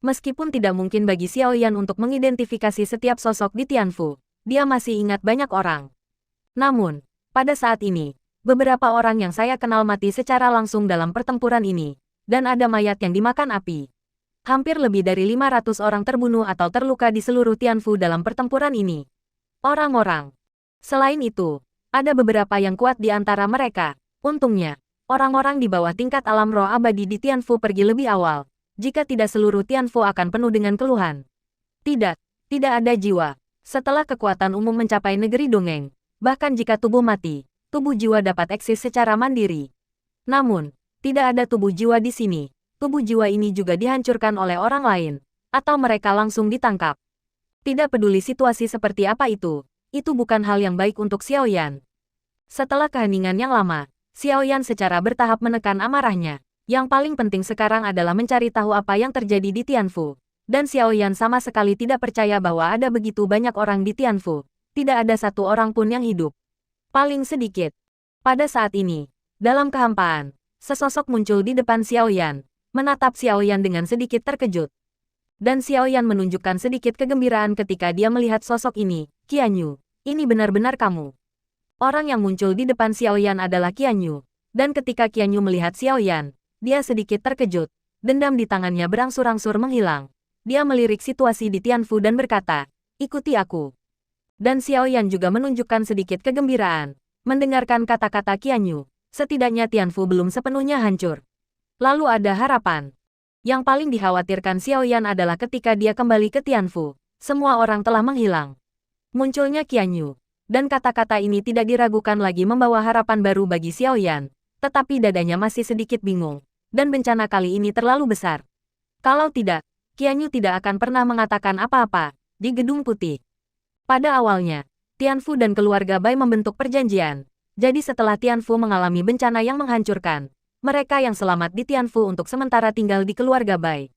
Meskipun tidak mungkin bagi Xiao Yan untuk mengidentifikasi setiap sosok di Tianfu, dia masih ingat banyak orang. Namun, pada saat ini, beberapa orang yang saya kenal mati secara langsung dalam pertempuran ini, dan ada mayat yang dimakan api. Hampir lebih dari 500 orang terbunuh atau terluka di seluruh Tianfu dalam pertempuran ini. Orang-orang. Selain itu, ada beberapa yang kuat di antara mereka. Untungnya, orang-orang di bawah tingkat alam roh abadi di Tianfu pergi lebih awal. Jika tidak seluruh Tianfu akan penuh dengan keluhan. Tidak ada jiwa. Setelah kekuatan umum mencapai negeri dongeng, bahkan jika tubuh mati, tubuh jiwa dapat eksis secara mandiri. Namun, tidak ada tubuh jiwa di sini. Tubuh jiwa ini juga dihancurkan oleh orang lain, atau mereka langsung ditangkap. Tidak peduli situasi seperti apa itu bukan hal yang baik untuk Xiaoyan. Setelah keheningan yang lama, Xiaoyan secara bertahap menekan amarahnya. Yang paling penting sekarang adalah mencari tahu apa yang terjadi di Tianfu. Dan Xiaoyan sama sekali tidak percaya bahwa ada begitu banyak orang di Tianfu. Tidak ada satu orang pun yang hidup. Paling sedikit. Pada saat ini, dalam kehampaan, sesosok muncul di depan Xiaoyan, menatap Xiaoyan dengan sedikit terkejut. Dan Xiaoyan menunjukkan sedikit kegembiraan ketika dia melihat sosok ini. Qian Yu, ini benar-benar kamu. Orang yang muncul di depan Xiaoyan adalah Qian Yu. Dan ketika Qian Yu melihat Xiaoyan, dia sedikit terkejut. Dendam di tangannya berangsur-angsur menghilang. Dia melirik situasi di Tianfu dan berkata, ikuti aku. Dan Xiaoyan juga menunjukkan sedikit kegembiraan. Mendengarkan kata-kata Qian Yu, setidaknya Tianfu belum sepenuhnya hancur. Lalu ada harapan. Yang paling dikhawatirkan Xiaoyan adalah ketika dia kembali ke Tianfu, semua orang telah menghilang. Munculnya Qian Yu, dan kata-kata ini tidak diragukan lagi membawa harapan baru bagi Xiaoyan, tetapi dadanya masih sedikit bingung, dan bencana kali ini terlalu besar. Kalau tidak, Qian Yu tidak akan pernah mengatakan apa-apa di Gedung Putih. Pada awalnya, Tianfu dan keluarga Bai membentuk perjanjian, jadi setelah Tianfu mengalami bencana yang menghancurkan, mereka yang selamat di Tianfu untuk sementara tinggal di keluarga Bai.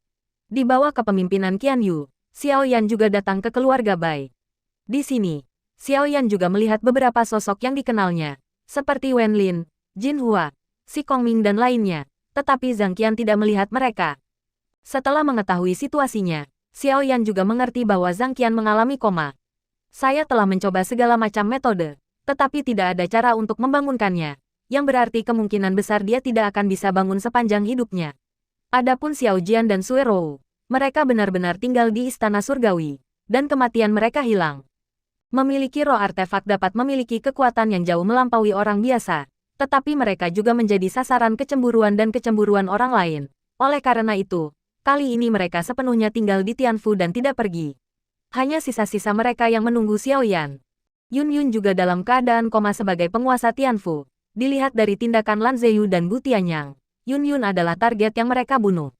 Di bawah kepemimpinan Qian Yu, Xiaoyan juga datang ke keluarga Bai. Di sini, Xiaoyan juga melihat beberapa sosok yang dikenalnya, seperti Wen Lin, Jin Hua, Si Kongming dan lainnya, tetapi Zhang Qian tidak melihat mereka. Setelah mengetahui situasinya, Xiaoyan juga mengerti bahwa Zhang Qian mengalami koma. Saya telah mencoba segala macam metode, tetapi tidak ada cara untuk membangunkannya. Yang berarti kemungkinan besar dia tidak akan bisa bangun sepanjang hidupnya. Adapun Xiao Jian dan Sui Rou, mereka benar-benar tinggal di istana surgawi, dan kematian mereka hilang. Memiliki roh artefak dapat memiliki kekuatan yang jauh melampaui orang biasa, tetapi mereka juga menjadi sasaran kecemburuan dan kecemburuan orang lain. Oleh karena itu, kali ini mereka sepenuhnya tinggal di Tianfu dan tidak pergi. Hanya sisa-sisa mereka yang menunggu Xiaoyan. Yun Yun juga dalam keadaan koma sebagai penguasa Tianfu. Dilihat dari tindakan Lan Ziyu dan Bu Tianyang, Yun Yun adalah target yang mereka bunuh.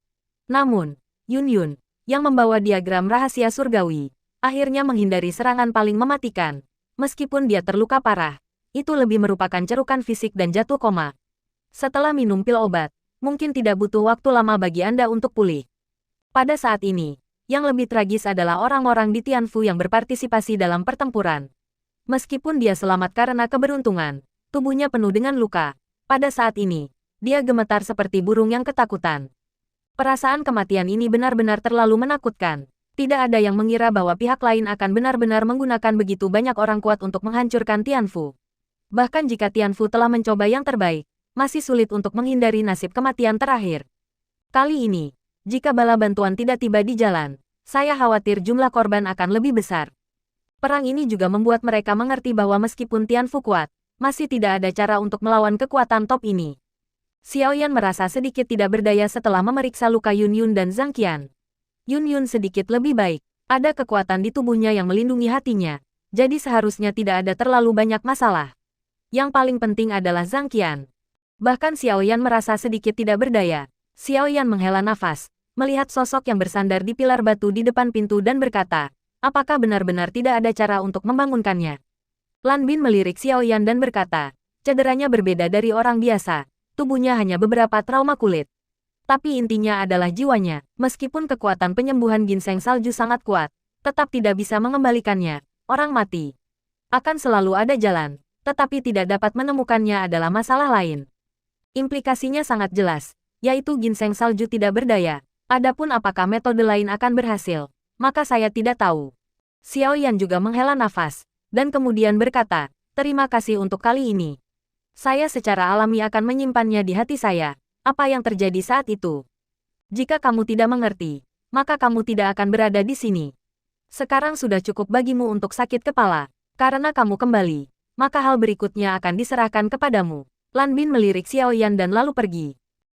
Namun, Yun Yun, yang membawa diagram rahasia surgawi, akhirnya menghindari serangan paling mematikan. Meskipun dia terluka parah, itu lebih merupakan cerukan fisik dan jatuh koma. Setelah minum pil obat, mungkin tidak butuh waktu lama bagi Anda untuk pulih. Pada saat ini, yang lebih tragis adalah orang-orang di Tianfu yang berpartisipasi dalam pertempuran. Meskipun dia selamat karena keberuntungan, tubuhnya penuh dengan luka. Pada saat ini, dia gemetar seperti burung yang ketakutan. Perasaan kematian ini benar-benar terlalu menakutkan. Tidak ada yang mengira bahwa pihak lain akan benar-benar menggunakan begitu banyak orang kuat untuk menghancurkan Tianfu. Bahkan jika Tianfu telah mencoba yang terbaik, masih sulit untuk menghindari nasib kematian terakhir. Kali ini, jika bala bantuan tidak tiba di jalan, saya khawatir jumlah korban akan lebih besar. Perang ini juga membuat mereka mengerti bahwa meskipun Tianfu kuat, masih tidak ada cara untuk melawan kekuatan top ini. Xiaoyan merasa sedikit tidak berdaya setelah memeriksa luka Yun Yun dan Zhang Qian. Yun Yun sedikit lebih baik, ada kekuatan di tubuhnya yang melindungi hatinya, jadi seharusnya tidak ada terlalu banyak masalah. Yang paling penting adalah Zhang Qian. Bahkan Xiaoyan merasa sedikit tidak berdaya. Xiaoyan menghela nafas, melihat sosok yang bersandar di pilar batu di depan pintu dan berkata, apakah benar-benar tidak ada cara untuk membangunkannya? Lan Bin melirik Xiaoyan dan berkata, cederanya berbeda dari orang biasa, tubuhnya hanya beberapa trauma kulit. Tapi intinya adalah jiwanya, meskipun kekuatan penyembuhan ginseng salju sangat kuat, tetap tidak bisa mengembalikannya. Orang mati akan selalu ada jalan, tetapi tidak dapat menemukannya adalah masalah lain. Implikasinya sangat jelas, yaitu ginseng salju tidak berdaya. Adapun apakah metode lain akan berhasil, maka saya tidak tahu. Xiaoyan juga menghela nafas, dan kemudian berkata, terima kasih untuk kali ini. Saya secara alami akan menyimpannya di hati saya. Apa yang terjadi saat itu? Jika kamu tidak mengerti, maka kamu tidak akan berada di sini. Sekarang sudah cukup bagimu untuk sakit kepala. Karena kamu kembali, maka hal berikutnya akan diserahkan kepadamu. Lan Bin melirik Xiaoyan dan lalu pergi.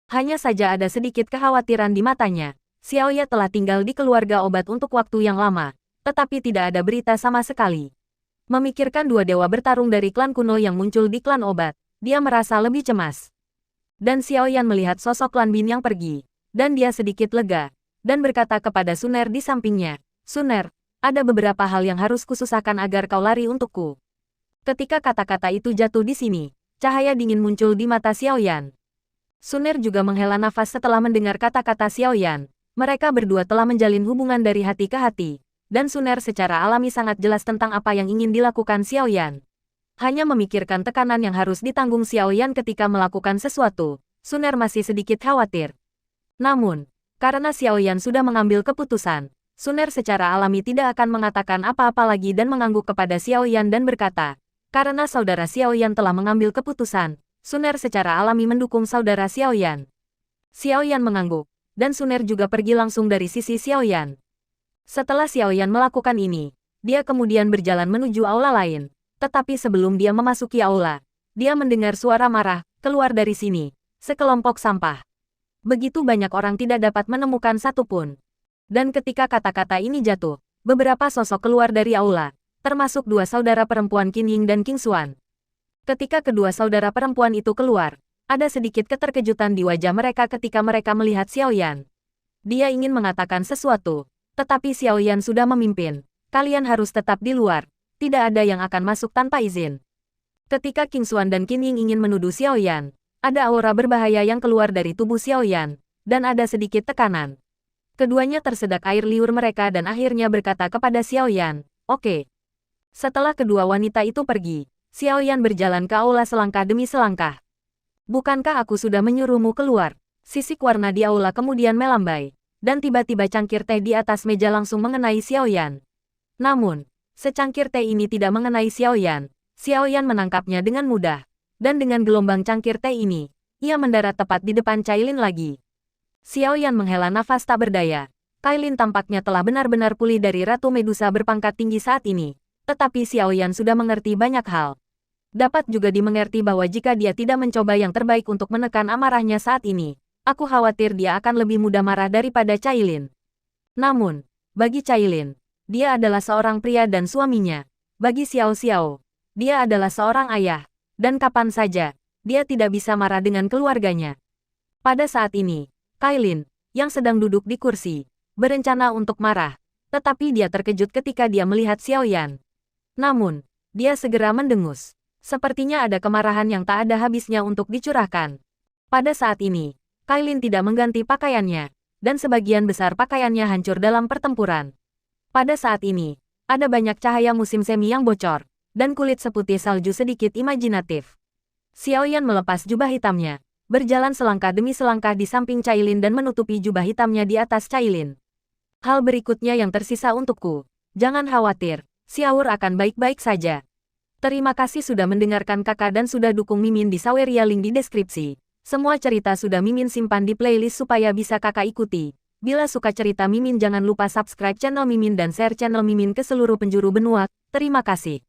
Hanya saja ada sedikit kekhawatiran di matanya. Xiaoyan telah tinggal di keluarga obat untuk waktu yang lama, tetapi tidak ada berita sama sekali. Memikirkan dua dewa bertarung dari klan kuno yang muncul di klan obat, dia merasa lebih cemas. Dan Xiaoyan melihat sosok Lan Bin yang pergi, dan dia sedikit lega, dan berkata kepada Suner di sampingnya, "Suner, ada beberapa hal yang harus kususahkan agar kau lari untukku." Ketika kata-kata itu jatuh di sini, cahaya dingin muncul di mata Xiaoyan. Suner juga menghela nafas setelah mendengar kata-kata Xiaoyan. Mereka berdua telah menjalin hubungan dari hati ke hati. Dan Suner secara alami sangat jelas tentang apa yang ingin dilakukan Xiaoyan. Hanya memikirkan tekanan yang harus ditanggung Xiaoyan ketika melakukan sesuatu, Suner masih sedikit khawatir. Namun, karena Xiaoyan sudah mengambil keputusan, Suner secara alami tidak akan mengatakan apa-apa lagi dan mengangguk kepada Xiaoyan dan berkata, karena saudara Xiaoyan telah mengambil keputusan, Suner secara alami mendukung saudara Xiaoyan. Xiaoyan mengangguk, dan Suner juga pergi langsung dari sisi Xiaoyan. Setelah Xiaoyan melakukan ini, dia kemudian berjalan menuju aula lain. Tetapi sebelum dia memasuki aula, dia mendengar suara marah, "Keluar dari sini, sekelompok sampah." Begitu banyak orang tidak dapat menemukan satupun. Dan ketika kata-kata ini jatuh, beberapa sosok keluar dari aula, termasuk dua saudara perempuan Qin Ying dan King Xuan. Ketika kedua saudara perempuan itu keluar, ada sedikit keterkejutan di wajah mereka ketika mereka melihat Xiaoyan. Dia ingin mengatakan sesuatu. Tetapi Xiaoyan sudah memimpin. Kalian harus tetap di luar. Tidak ada yang akan masuk tanpa izin. Ketika King Xuan dan Qin Ying ingin menuduh Xiaoyan, ada aura berbahaya yang keluar dari tubuh Xiaoyan, dan ada sedikit tekanan. Keduanya tersedak air liur mereka dan akhirnya berkata kepada Xiaoyan, "Oke." Setelah kedua wanita itu pergi, Xiaoyan berjalan ke aula selangkah demi selangkah. "Bukankah aku sudah menyuruhmu keluar?" Sisik warna di aula kemudian melambai. Dan tiba-tiba cangkir teh di atas meja langsung mengenai Xiaoyan. Namun, secangkir teh ini tidak mengenai Xiaoyan. Xiaoyan menangkapnya dengan mudah. Dan dengan gelombang cangkir teh ini, ia mendarat tepat di depan Cailin lagi. Xiaoyan menghela nafas tak berdaya. Cailin tampaknya telah benar-benar pulih dari Ratu Medusa berpangkat tinggi saat ini. Tetapi Xiaoyan sudah mengerti banyak hal. Dapat juga dimengerti bahwa jika dia tidak mencoba yang terbaik untuk menekan amarahnya saat ini, aku khawatir dia akan lebih mudah marah daripada Cailin. Namun, bagi Cailin, dia adalah seorang pria dan suaminya. Bagi Xiao Xiao, dia adalah seorang ayah. Dan kapan saja, dia tidak bisa marah dengan keluarganya. Pada saat ini, Cailin, yang sedang duduk di kursi, berencana untuk marah. Tetapi dia terkejut ketika dia melihat Xiaoyan. Namun, dia segera mendengus. Sepertinya ada kemarahan yang tak ada habisnya untuk dicurahkan. Pada saat ini, Cailin tidak mengganti pakaiannya, dan sebagian besar pakaiannya hancur dalam pertempuran. Pada saat ini, ada banyak cahaya musim semi yang bocor, dan kulit seputih salju sedikit imajinatif. Xiaoyan melepas jubah hitamnya, berjalan selangkah demi selangkah di samping Cailin dan menutupi jubah hitamnya di atas Cailin. "Hal berikutnya yang tersisa untukku. Jangan khawatir, Xiaour akan baik-baik saja." Terima kasih sudah mendengarkan kakak dan sudah dukung Mimin di Saweria, link di deskripsi. Semua cerita sudah Mimin simpan di playlist supaya bisa kakak ikuti. Bila suka cerita Mimin jangan lupa subscribe channel Mimin dan share channel Mimin ke seluruh penjuru benua. Terima kasih.